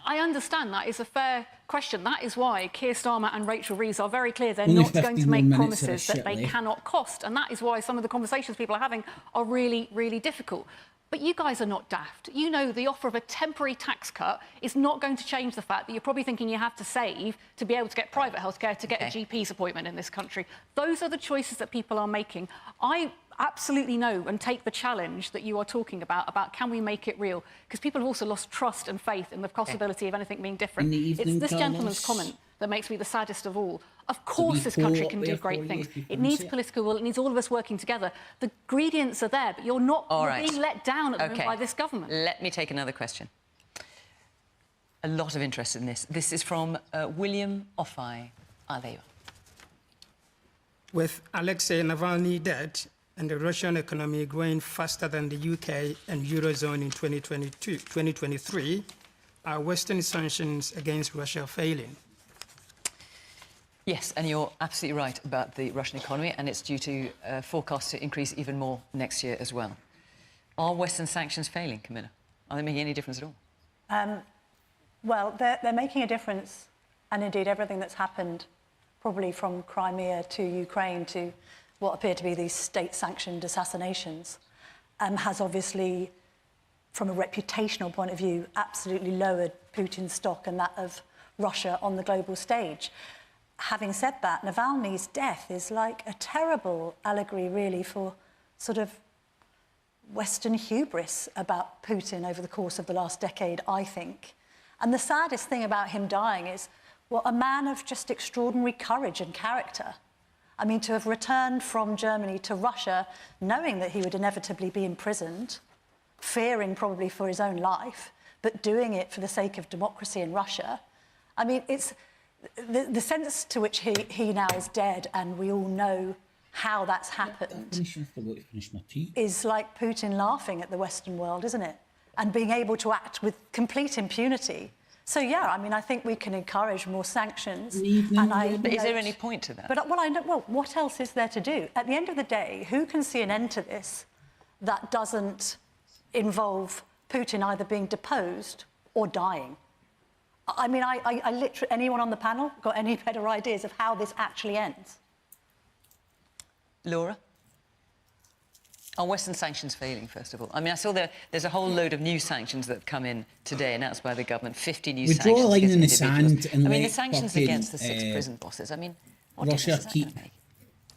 I understand that is a fair question. That is why Keir Starmer and Rachel Reeves are very clear they're not going to make promises that they cannot cost. And that is why some of the conversations people are having are really, really difficult. But you guys are not daft. You know the offer of a temporary tax cut is not going to change the fact that you're probably thinking you have to save to be able to get private healthcare, to get a GP's appointment in this country. Those are the choices that people are making. I absolutely know and take the challenge that you are talking about can we make it real? Because people have also lost trust and faith in the possibility of anything being different. It's this gentleman's comment that makes me the saddest of all. Of course this country can do great things. It needs political will, it needs all of us working together. The ingredients are there, but you're being let down at the moment by this government. Let me take another question. A lot of interest in this. This is from William Ofai Aleva. With Alexei Navalny dead and the Russian economy growing faster than the UK and Eurozone in 2023, are Western sanctions against Russia failing? Yes, and you're absolutely right about the Russian economy, and it's due to forecast to increase even more next year as well. Are Western sanctions failing, Camilla? Are they making any difference at all? Well, they're making a difference, and indeed everything that's happened, probably from Crimea to Ukraine to what appear to be these state-sanctioned assassinations, has obviously, from a reputational point of view, absolutely lowered Putin's stock and that of Russia on the global stage. Having said that, Navalny's death is like a terrible allegory, really, for sort of Western hubris about Putin over the course of the last decade, I think. And the saddest thing about him dying is, well, a man of just extraordinary courage and character. I mean, to have returned from Germany to Russia, knowing that he would inevitably be imprisoned, fearing probably for his own life, but doing it for the sake of democracy in Russia. I mean, it's... The sense to which he now is dead, and we all know how that's happened, is like Putin laughing at the Western world, isn't it? And being able to act with complete impunity. So, yeah, I mean, I think we can encourage more sanctions. But is there any point to that? But, well, what else is there to do? At the end of the day, who can see an end to this that doesn't involve Putin either being deposed or dying? I mean, I literally... Anyone on the panel got any better ideas of how this actually ends? Laura? Are Western sanctions failing, first of all? I mean, I saw there's a whole load of new sanctions that have come in today, announced by the government, 50 new sanctions. We draw a line in the sand and I mean, the sanctions against the 6 prison bosses, I mean, what difference is that going to make?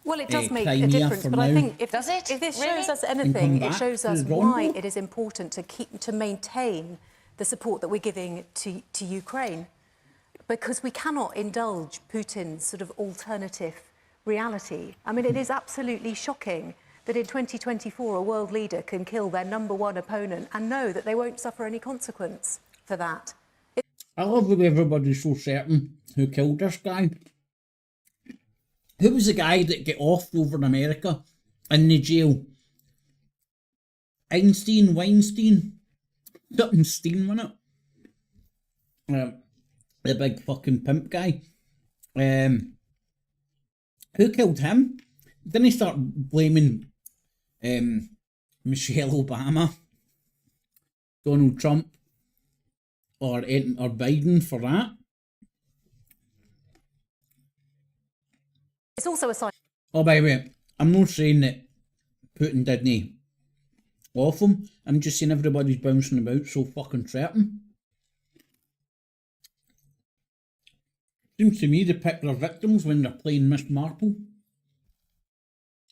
Well, it does make a Crimea difference, for but now. I think if Does it? this Really? shows us And anything, come it back shows to us the drawing why board. it is important to maintain the support that we're giving to Ukraine, because we cannot indulge Putin's sort of alternative reality. I mean, it is absolutely shocking that in 2024 a world leader can kill their #1 opponent and know that they won't suffer any consequence for that. I love the way everybody's so certain who killed this guy. Who was the guy that got off over in America in the jail? Weinstein? Something Steen, wasn't it? The big fucking pimp guy. Who killed him? Didn't he start blaming Michelle Obama, Donald Trump, or Biden for that? It's also a sign. Oh, by the way, I'm not saying that Putin didn't off him. I'm just saying everybody's bouncing about so fucking certain. Seems to me they pick their victims when they're playing Miss Marple.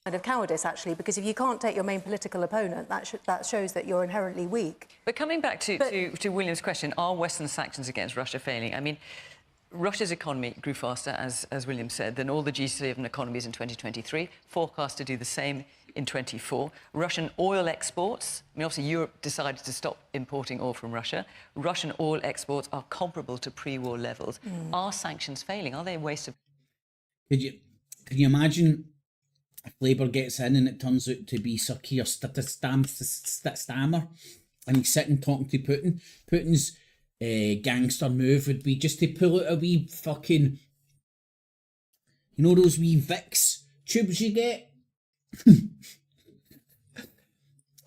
Kind of cowardice, actually, because if you can't take your main political opponent, that shows that you're inherently weak. But coming back to William's question, are Western sanctions against Russia failing? I mean, Russia's economy grew faster, as William said, than all the G7 economies in 2023, forecast to do the same in 24. Russian oil exports, I mean, obviously Europe decided to stop importing oil from Russia. Russian oil exports are comparable to pre-war levels. Are sanctions failing? Are they a waste of... Can you imagine if Labour gets in and it turns out to be Sir Keir Starmer and he's sitting talking to Putin? Putin's gangster move would be just to pull out a wee fucking, you know those wee Vicks tubes you get?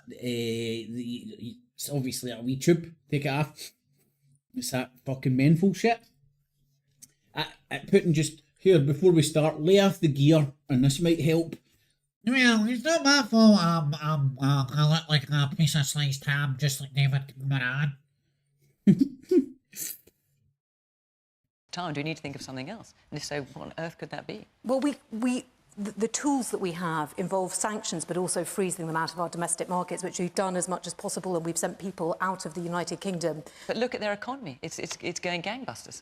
It's obviously a wee tube, take it off. It's that fucking menthol shit. Putin just, here, before we start, lay off the gear and this might help. Well, it's not my fault. I look like a piece of sliced ham, just like David Cameron. Time, do we need to think of something else? And if so, what on earth could that be? Well, the tools that we have involve sanctions, but also freezing them out of our domestic markets, which we've done as much as possible, and we've sent people out of the United Kingdom. But look at their economy. It's going gangbusters.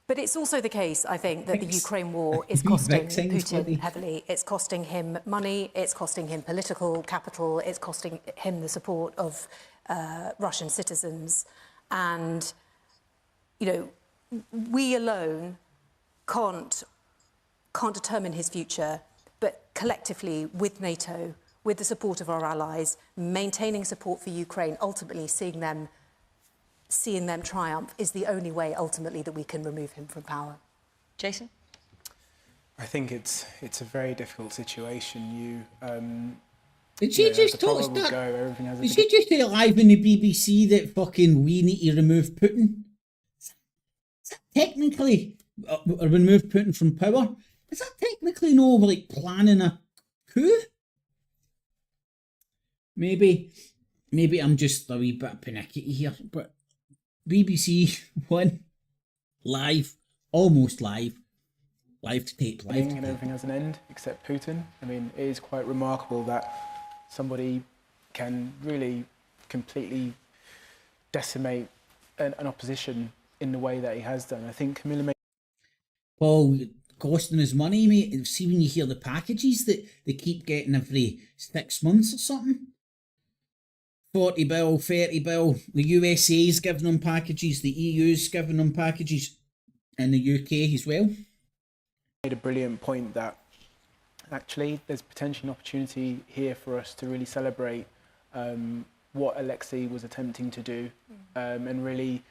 But it's also the case, I think, that the Ukraine war is costing Putin heavily. It's costing him money, it's costing him political capital, it's costing him the support of Russian citizens. And, you know, we alone can't determine his future, but collectively with NATO, with the support of our allies, maintaining support for Ukraine, ultimately seeing them triumph is the only way ultimately that we can remove him from power. Jason? I think it's a very difficult situation. Did she just talk that? Did she just say live in the BBC that fucking we need to remove Putin? Is that technically remove Putin from power? Is that technically no like planning a coup? Maybe I'm just a wee bit panicky here, but BBC One live, almost live to tape, And everything has an end except Putin. I mean, it is quite remarkable that somebody can really completely decimate an opposition in the way that he has done. I think Camilla may... Paul, costing his money, mate. See when you hear the packages that they keep getting every 6 months or something. 40 bill, 30 bill. The USA's giving them packages, the EU's giving them packages, and the UK as well. Made a brilliant point that actually there's potentially an opportunity here for us to really celebrate what Alexei was attempting to do and really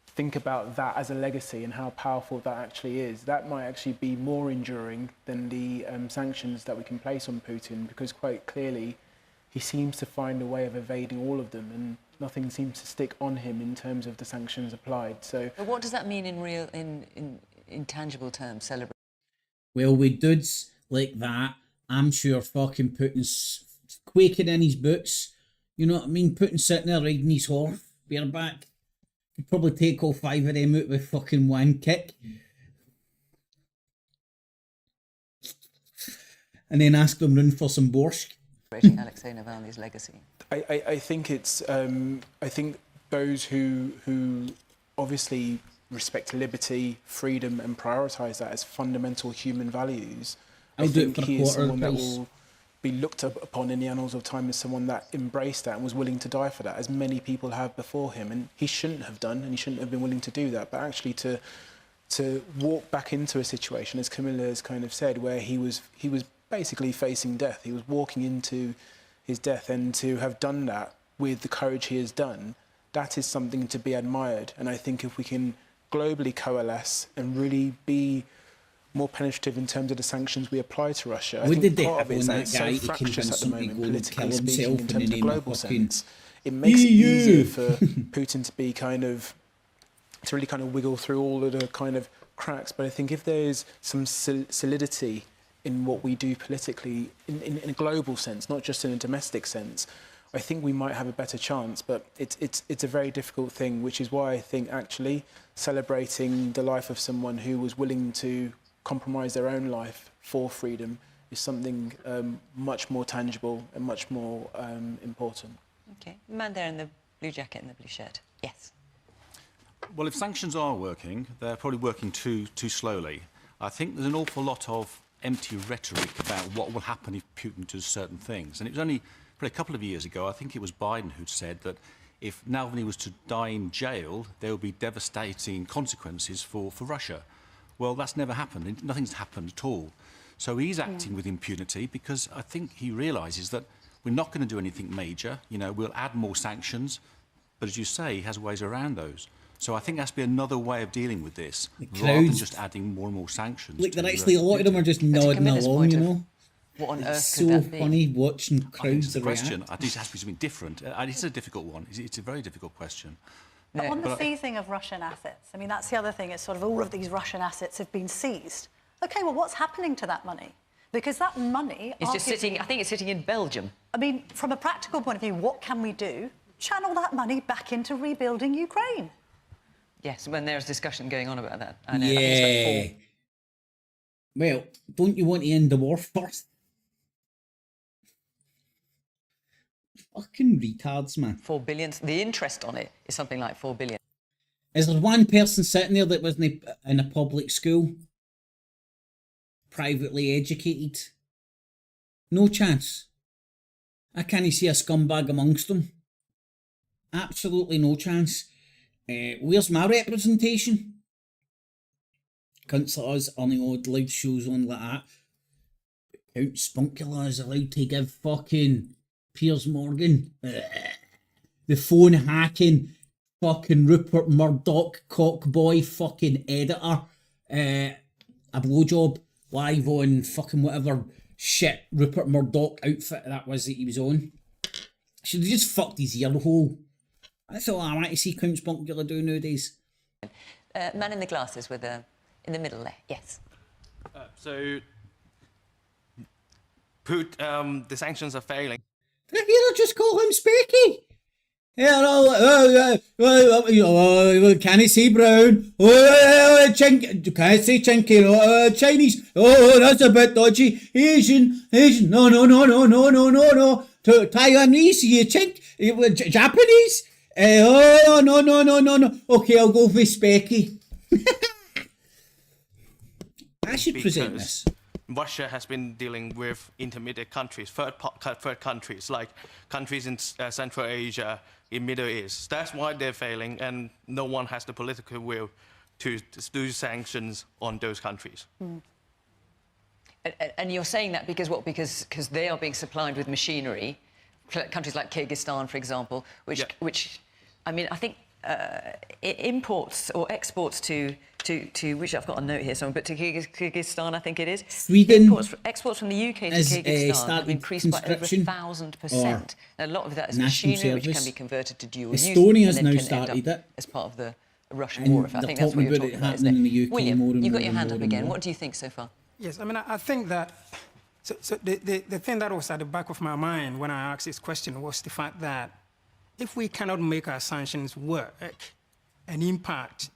think about that as a legacy and how powerful that actually is. That might actually be more enduring than the sanctions that we can place on Putin, because quite clearly he seems to find a way of evading all of them, and nothing seems to stick on him in terms of the sanctions applied. So, but what does that mean in tangible terms? Celebrate. Well, with dudes like that, I'm sure fucking Putin's quaking in his boots. You know what I mean? Putin's sitting there riding his horse, bareback. Could probably take all 5 of them out with fucking one kick. and then ask them run for some borscht. Alexei Navalny's legacy. I think it's I think those who obviously respect liberty, freedom, and prioritise that as fundamental human values. I think he is someone that will be looked upon in the annals of time as someone that embraced that and was willing to die for that, as many people have before him. And he shouldn't have done, and he shouldn't have been willing to do that. But actually to walk back into a situation, as Camilla has kind of said, where he was basically facing death. He was walking into his death, and to have done that with the courage he has done, that is something to be admired. And I think if we can globally coalesce and really be more penetrative in terms of the sanctions we apply to Russia, I think part of it is that it's so fractious at the moment, politically speaking, in terms of global sense. It makes it easier for Putin to be to really kind of wiggle through all of the kind of cracks. But I think if there's some solidity in what we do politically, in a global sense, not just in a domestic sense, I think we might have a better chance. But it's a very difficult thing, which is why I think actually celebrating the life of someone who was willing to compromise their own life for freedom is something much more tangible and much more important. Okay, man there in the blue jacket and the blue shirt. Yes. Well, if sanctions are working, they're probably working too slowly. I think there's an awful lot of empty rhetoric about what will happen if Putin does certain things. And it was only probably a couple of years ago, I think it was Biden who'd said that if Navalny was to die in jail, there would be devastating consequences for Russia. Well, that's never happened. Nothing's happened at all. So he's acting with impunity because I think he realises that we're not going to do anything major. You know, we'll add more sanctions, but as you say, he has ways around those. So I think there has to be another way of dealing with this, rather than just adding more and more sanctions. Look, they're actually, a lot of them are just nodding along, you know. What on earth it's could so that be? funny watching crowds react. question. I think it has to be something different. It's a difficult one. It's a very difficult question. But on the seizing of Russian assets, I mean, that's the other thing. It's sort of all of these Russian assets have been seized. OK, well, what's happening to that money? Because that money... It's just sitting, I think it's sitting in Belgium. I mean, from a practical point of view, what can we do? Channel that money back into rebuilding Ukraine. Yes, when there's discussion going on about that. I know. Yeah. Well, don't you want to end the war first? Fucking retards, man. 4 billion. The interest on it is something like 4 billion. Is there one person sitting there that wasn't in a public school? Privately educated? No chance. I can't see a scumbag amongst them. Absolutely no chance. Where's my representation? Cunts like us are not allowed shows on like that. Count Spunkula is allowed to give fucking Piers Morgan the phone hacking fucking Rupert Murdoch cockboy fucking editor a blowjob live on fucking whatever shit Rupert Murdoch outfit that was that he was on. Should have just fucked his ear hole. That's all I want to see Count Spunkula do nowadays. Man in the glasses with in the middle there, yes. So, the sanctions are failing. Did you just call him Specky? Yeah, can I say brown? Can I say chinky? Chinese? Oh, that's a bit dodgy. Asian? No. Taiwanese? You chink? Japanese? No. Okay, I'll go with Specky. I should present this. Russia has been dealing with intermediate countries, third countries, like countries in Central Asia, in Middle East. That's why they're failing, and no one has the political will to do sanctions on those countries. Mm. And you're saying that because what? Because they are being supplied with machinery, countries like Kyrgyzstan, for example, which I mean, I think imports or exports to which I've got a note here somewhere, but to Kyrgyzstan, I think it is. Sweden Exports from the UK to Kyrgyzstan have increased by over 1,000%. A lot of that is machinery which can be converted to dual use. Estonia has now started it as part of the Russian war. I think that's what you're talking about, isn't it? William, you've got your hand up again. What do you think so far? Yes, I mean, I think that so the thing that was at the back of my mind when I asked this question was the fact that if we cannot make our sanctions work and impact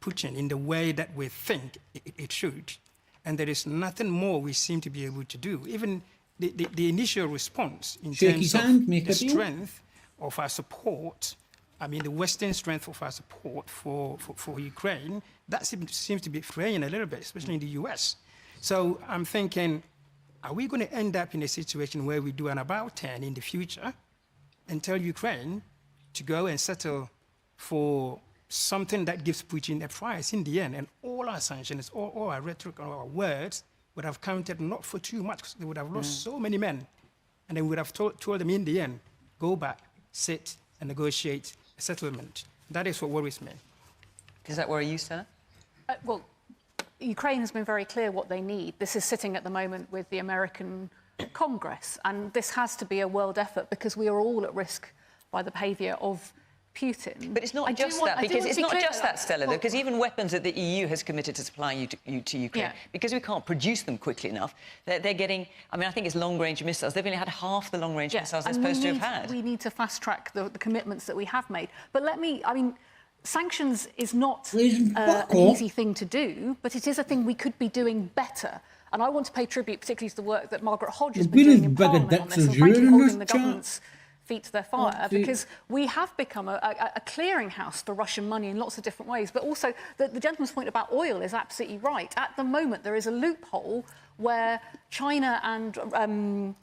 Putin in the way that we think it should, and there is nothing more we seem to be able to do. Even the initial response in terms of the strength of our support, I mean, the Western strength of our support for Ukraine, that seems to be fraying a little bit, especially in the US. So I'm thinking, are we going to end up in a situation where we do an about turn in the future and tell Ukraine to go and settle for something that gives Putin a prize in the end, and all our sanctions, all our rhetoric, all our words would have counted not for too much, because they would have lost so many men, and then we would have told them in the end, go back, sit and negotiate a settlement. That is what worries me. Does that worry you, Stella? Well, Ukraine has been very clear what they need. This is sitting at the moment with the American Congress, and this has to be a world effort because we are all at risk by the behaviour of Putin. But it's not just that, because it's not just that, Stella, though, because even weapons that the EU has committed to supplying to Ukraine, because we can't produce them quickly enough, they're getting, I mean, I think it's long-range missiles. They've only had half the long-range missiles they're supposed to have had. We need to fast-track the commitments that we have made. But sanctions is not an easy thing to do, but it is a thing we could be doing better. And I want to pay tribute particularly to the work that Margaret Hodge has been doing in Parliament on this, and frankly holding the government's feet to their fire, because we have become a clearinghouse for Russian money in lots of different ways. But also, the gentleman's point about oil is absolutely right. At the moment, there is a loophole where China and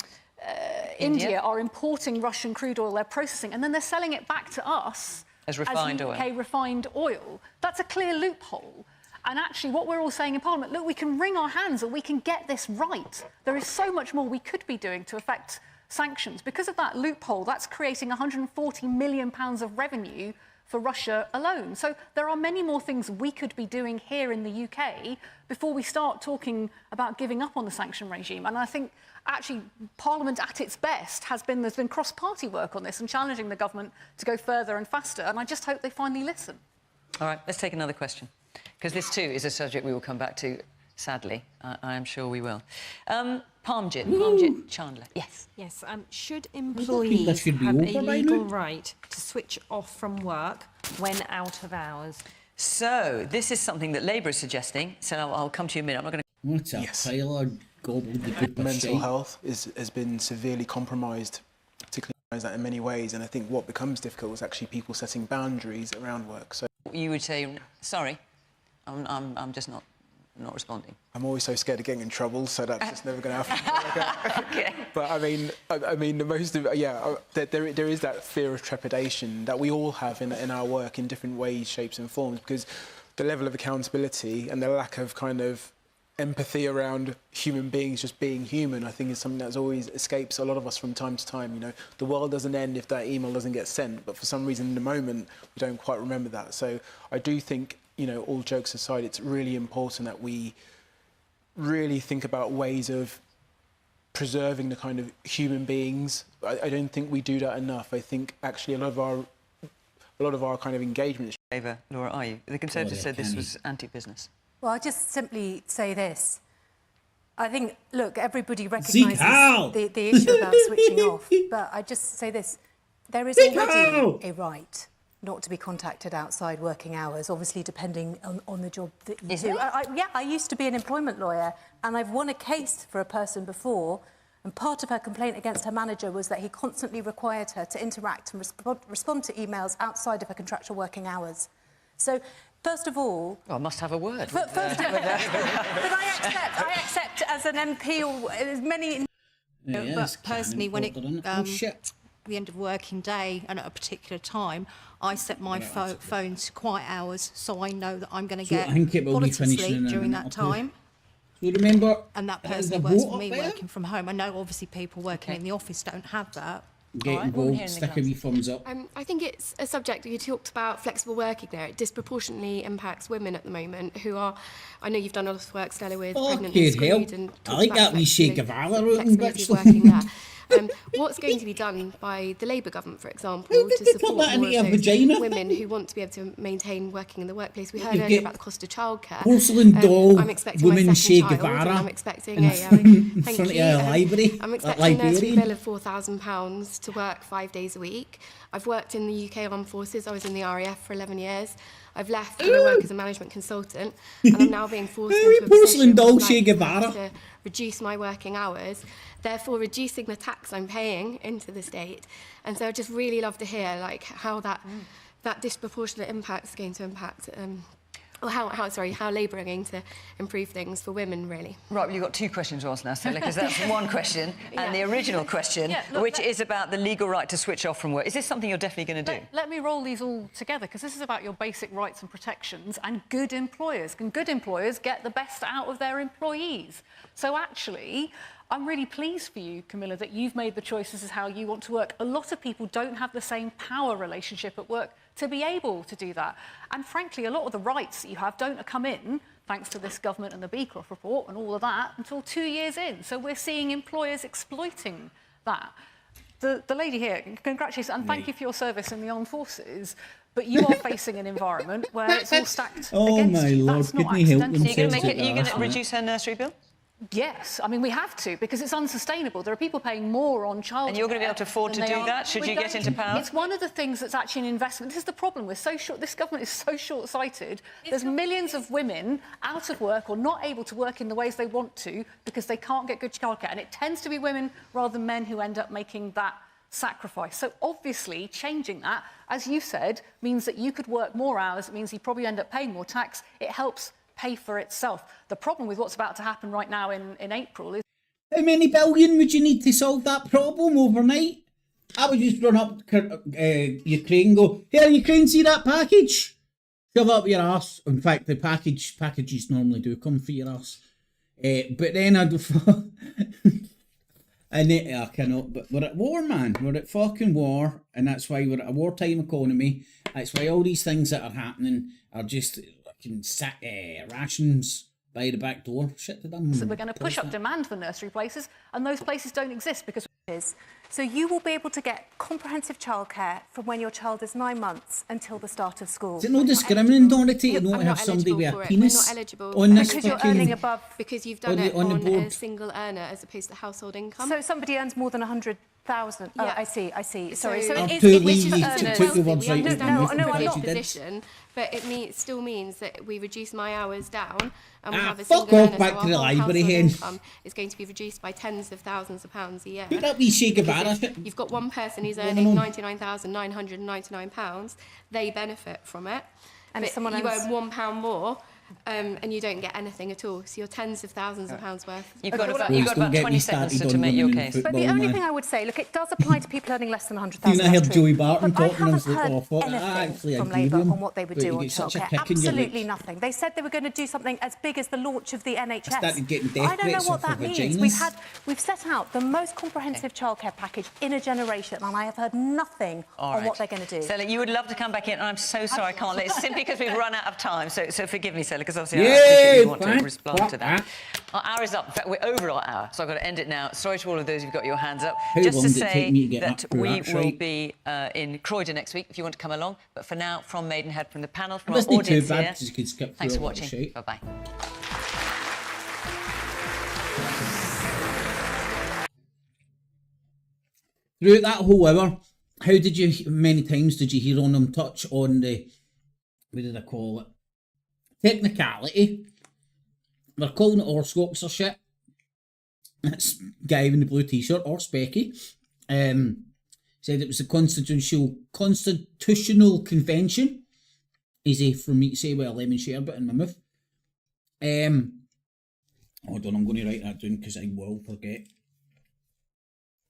India are importing Russian crude oil, they're processing, and then they're selling it back to us as refined UK refined oil. That's a clear loophole. And actually, what we're all saying in Parliament, look, we can wring our hands and we can get this right. There is so much more we could be doing to affect sanctions. Because of that loophole, that's creating £140 million of revenue for Russia alone. So there are many more things we could be doing here in the UK before we start talking about giving up on the sanction regime. And I think, actually, Parliament at its best there's been cross-party work on this and challenging the government to go further and faster. And I just hope they finally listen. All right, let's take another question, because this, too, is a subject we will come back to, sadly. I am sure we will. Parmjit Chandler. Yes. Yes. Should employees have a legal right to switch off from work when out of hours? So, this is something that Labour is suggesting, so I'll come to you in a minute. I'm not going to... What's up, Taylor? Mental health has been severely compromised, particularly that in many ways, and I think what becomes difficult is actually people setting boundaries around work. So you would say, sorry, I'm just not responding. I'm always so scared of getting in trouble, so that's just never going to happen. Okay. But I mean, the most of there is that fear of trepidation that we all have in our work in different ways, shapes, and forms, because the level of accountability and the lack of kind of empathy around human beings just being human, I think, is something that's always escapes a lot of us from time to time. You know, the world doesn't end if that email doesn't get sent, but for some reason in the moment we don't quite remember that. So I do think, you know, all jokes aside, it's really important that we really think about ways of preserving the kind of human beings. I don't think we do that enough. I think actually a lot of our kind of engagement. Laura, are you? The Conservatives said this was anti-business. Well, I'll just simply say this. I think, look, everybody recognises the issue about switching off, but I just say this. There is already a right not to be contacted outside working hours, obviously depending on the job that you do. I used to be an employment lawyer, and I've won a case for a person before, and part of her complaint against her manager was that he constantly required her to interact and respond to emails outside of her contractual working hours. So, first of all... Well, I must have a word. But I accept as an MP or as many... But personally, when the end of working day and at a particular time, I set my phone to quiet hours, so I know that I'm going to get quality sleep during that time. You remember? And that person works for me working from home. I know obviously people working in the office don't have that. Get involved, stick a wee thumbs up. I think it's a subject, you talked about flexible working there, it disproportionately impacts women at the moment who are, I know you've done a lot of work, Stella, with pregnant and screwed, and I like that wee shake of flexibility working there. What's going to be done by the Labour government, for example, to support more of those women who want to be able to maintain working in the workplace? We heard earlier about the cost of childcare. Porcelain doll, I'm expecting woman my Che second child, Guevara. I'm expecting a library. I'm expecting a nursery bill of £4,000 to work 5 days a week. I've worked in the UK Armed Forces. I was in the RAF for 11 years. I've left and I work as a management consultant, and I'm now being forced into a position to reduce my working hours, therefore reducing the tax I'm paying into the state. And so I'd just really love to hear like how that disproportionate impact is going to impact or how Labour are going to improve things for women, really. Right, well, you've got two questions to ask now, Stella, because that's one question, and the original question, which is about the legal right to switch off from work. Is this something you're definitely going to do? Let me roll these all together, because this is about your basic rights and protections and good employers. Can good employers get the best out of their employees? So actually, I'm really pleased for you, Camilla, that you've made the choices as how you want to work. A lot of people don't have the same power relationship at work to be able to do that. And frankly, a lot of the rights that you have don't come in, thanks to this government and the Beecroft report and all of that, until 2 years in. So we're seeing employers exploiting that. The lady here, congratulations, and thank you for your service in the armed forces. But you are facing an environment where it's all stacked against you. Oh my Lord, could me help them? Are you going to reduce her nursery bill? Yes, I mean, we have to, because it's unsustainable. There are people paying more on childcare. And you're going to be able to afford to do that, should you get into power? It's one of the things that's actually an investment. This is the problem. This government is so short-sighted. There's millions of women out of work or not able to work in the ways they want to because they can't get good childcare. And it tends to be women rather than men who end up making that sacrifice. So obviously, changing that, as you said, means that you could work more hours. It means you probably end up paying more tax. It helps pay for itself. The problem with what's about to happen right now in April is... How many billion would you need to solve that problem overnight? I would just run up Ukraine and go, here, Ukraine, see that package? Shove up your arse. In fact, the packages normally do come for your arse. But then I'd... I cannot, but we're at war, man. We're at fucking war, and that's why we're at a wartime economy. That's why all these things that are happening are just... rations by the back door. Shit to them. So we're going to push up demand for nursery places, and those places don't exist because... So you will be able to get comprehensive childcare from when your child is 9 months until the start of school. Is it no discriminating to not have somebody with a penis on this because you're earning above... Because you've done it on a single earner as opposed to household income. So somebody earns more than 100,000. Yeah. I see. Sorry. So I'm it too is... lazy to put the words right. No, I'm not position, but it still means that we reduce my hours down and we have a single earner, back to the library hen. Income is going to be reduced by tens of thousands of pounds a year. Pick up these shake of You've got one person who's earning £99,999. They benefit from it. And if someone you earn £1 more, and you don't get anything at all. So you're tens of thousands of pounds worth. You've got about 20 seconds to make your case. But the only thing I would say, look, it does apply to people earning less than 100,000. I heard Joey Barton but I talking and I was haven't like, heard anything from Labour on what they would do on childcare. Absolutely nothing. They said they were going to do something as big as the launch of the NHS. I don't know what that means. We've set out the most comprehensive childcare package in a generation, and I have heard nothing on what they're going to do. Stella, you would love to come back in, and I'm so sorry I can't let it, simply because we've run out of time. So forgive me, Stella, because obviously you want to respond to that. Our hour is up. In fact, we're over our hour, so I've got to end it now. Sorry to all of those who've got your hands up. Just to say that we will be in Croydon next week if you want to come along. But for now, from Maidenhead, from the panel, from our audience here, thanks for watching. Bye-bye. Throughout that whole hour, many times did you hear on them touch on the, what did I call it? Technicality. They're calling it Orscocks or shit. That's guy in the blue t-shirt, or Specky. Said it was the Constitutional Convention. Easy for me to say with a lemon sherbet in my mouth. Hold on, I'm going to write that down because I will forget.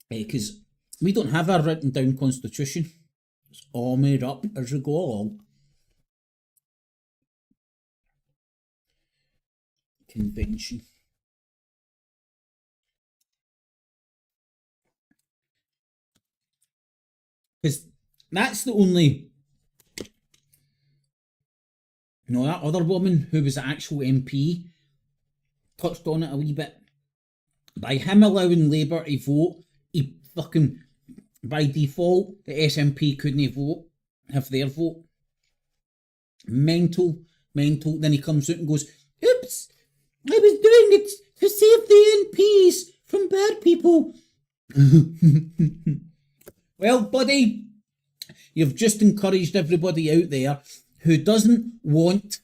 Because we don't have a written down constitution. It's all made up as we go along. Convention. Because that's the only... that other woman who was the actual MP touched on it a wee bit. By him allowing Labour to vote, he fucking... By default, the SNP couldn't vote, have their vote. Mental. Then he comes out and goes, oops! I was doing it to save the MPs from bad people. Well, buddy, you've just encouraged everybody out there who doesn't want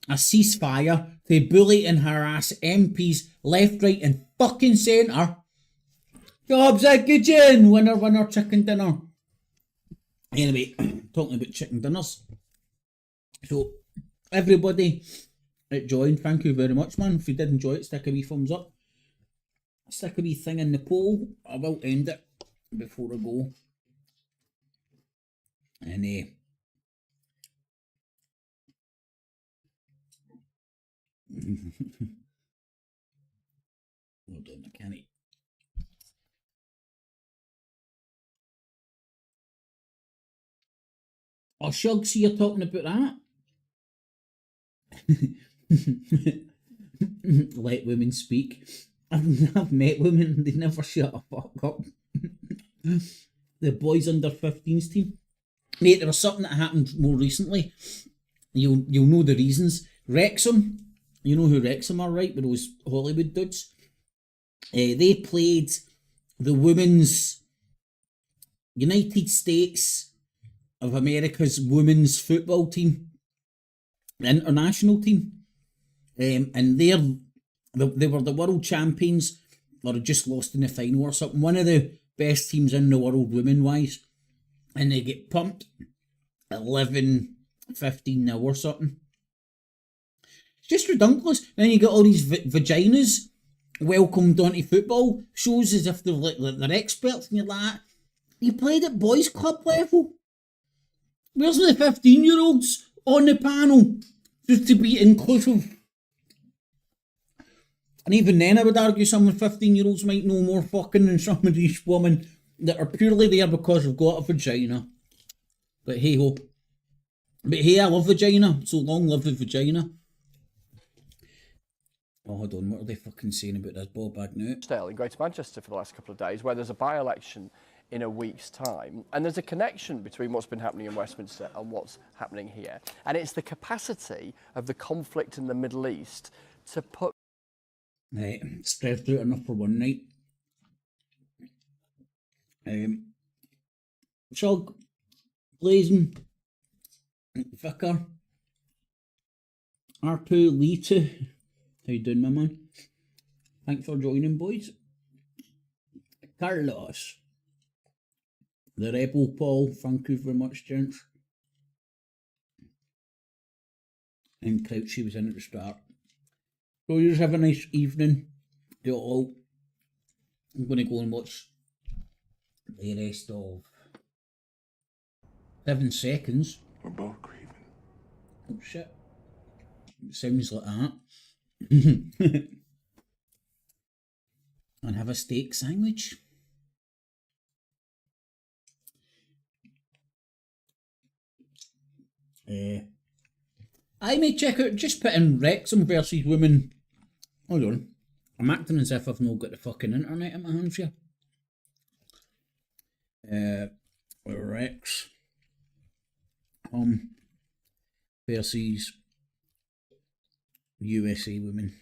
a ceasefire to bully and harass MPs left, right and fucking centre. Jobs a good gin, winner, winner, chicken dinner. Anyway, talking about chicken dinners. So, everybody that joined, thank you very much, man. If you did enjoy it, stick a wee thumbs up. Stick a wee thing in the poll. I will end it before I go. And hold on, I can't eat. Oh, Shugs, you're talking about that? Let women speak. I've met women, they never shut a fuck up. The boys under 15s team. Mate, there was something that happened more recently. You'll know the reasons. Wrexham, you know who Wrexham are, right? With those Hollywood dudes. They played the women's United States of America's women's football team, the international team, and they were the world champions, or had just lost in the final or something. One of the best teams in the world, women-wise, and they get pumped 11-15 now or something. It's just ridiculous. Then you get all these vaginas welcomed onto football shows as if they're experts, and you're like, you played at boys' club level. Where's the 15-year-olds on the panel just to be inclusive? And even then, I would argue some of the 15-year-olds might know more fucking than some of these women that are purely there because they've got a vagina. But hey ho. But hey, I love vagina, so long live the vagina. Oh, hold on, what are they fucking saying about this ball bag now? In Greater Manchester for the last couple of days, where there's a by-election in a week's time, and there's a connection between what's been happening in Westminster and what's happening here, and it's the capacity of the conflict in the Middle East to put... Right, stressed out enough for one night. Chug, Blazing, Vicar, R2, Lita, how you doing, my man? Thanks for joining, boys. Carlos, the Rebel Paul, thank you very much, gents. And Crouchy was in at the start. So you just have a nice evening. Do it all. I'm going to go and watch the rest of 7 seconds. We're both grieving. Oh shit. It sounds like that. And have a steak sandwich. I may check out, just put in Wrexham versus women. Hold on. I'm acting as if I've not got the fucking internet in my hands here. Rex versus USA women.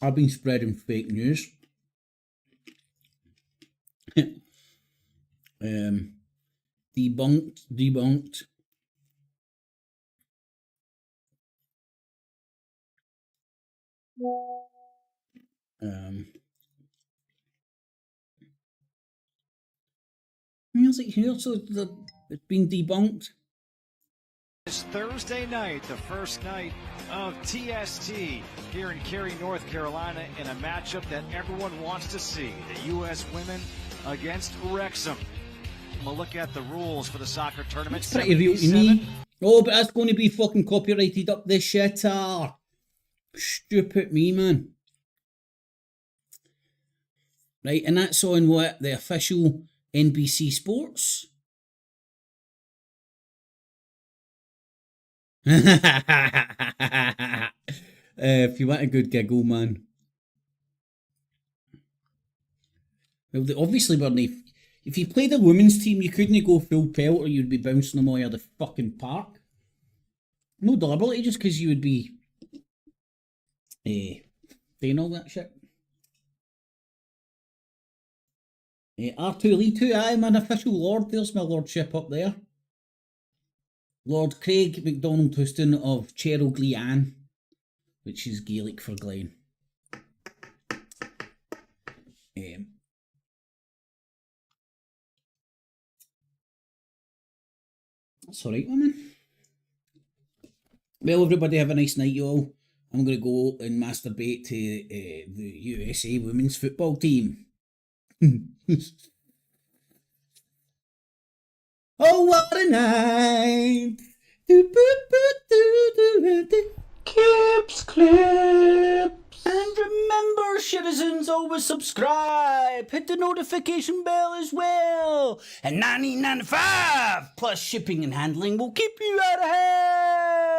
I've been spreading fake news. Debunked. Music here, so it's been debunked. It's Thursday night, the first night of TST here in Cary, North Carolina, in a matchup that everyone wants to see. The U.S. women against Wrexham. We'll look at the rules for the soccer tournament. It's pretty real to me. Oh, but that's going to be fucking copyrighted up the shitter. Stupid me, man. Right, and that's on what? The official NBC Sports? If you want a good giggle, man. Well, they obviously weren't. If you played a women's team, you couldn't go full pelt or you'd be bouncing them all out of the fucking park. No deliberately, just because you would be doing all that shit. R2L2, I'm an official lord. There's my lordship up there. Lord Craig MacDonald Houston of Cheryl Glean, which is Gaelic for Glen. That's alright, woman. Well, everybody have a nice night, y'all. I'm going to go and masturbate to the USA women's football team. Oh, what a night! Clips, clips. And remember, citizens, always subscribe. Hit the notification bell as well. And $19.95 plus shipping and handling will keep you out of hell.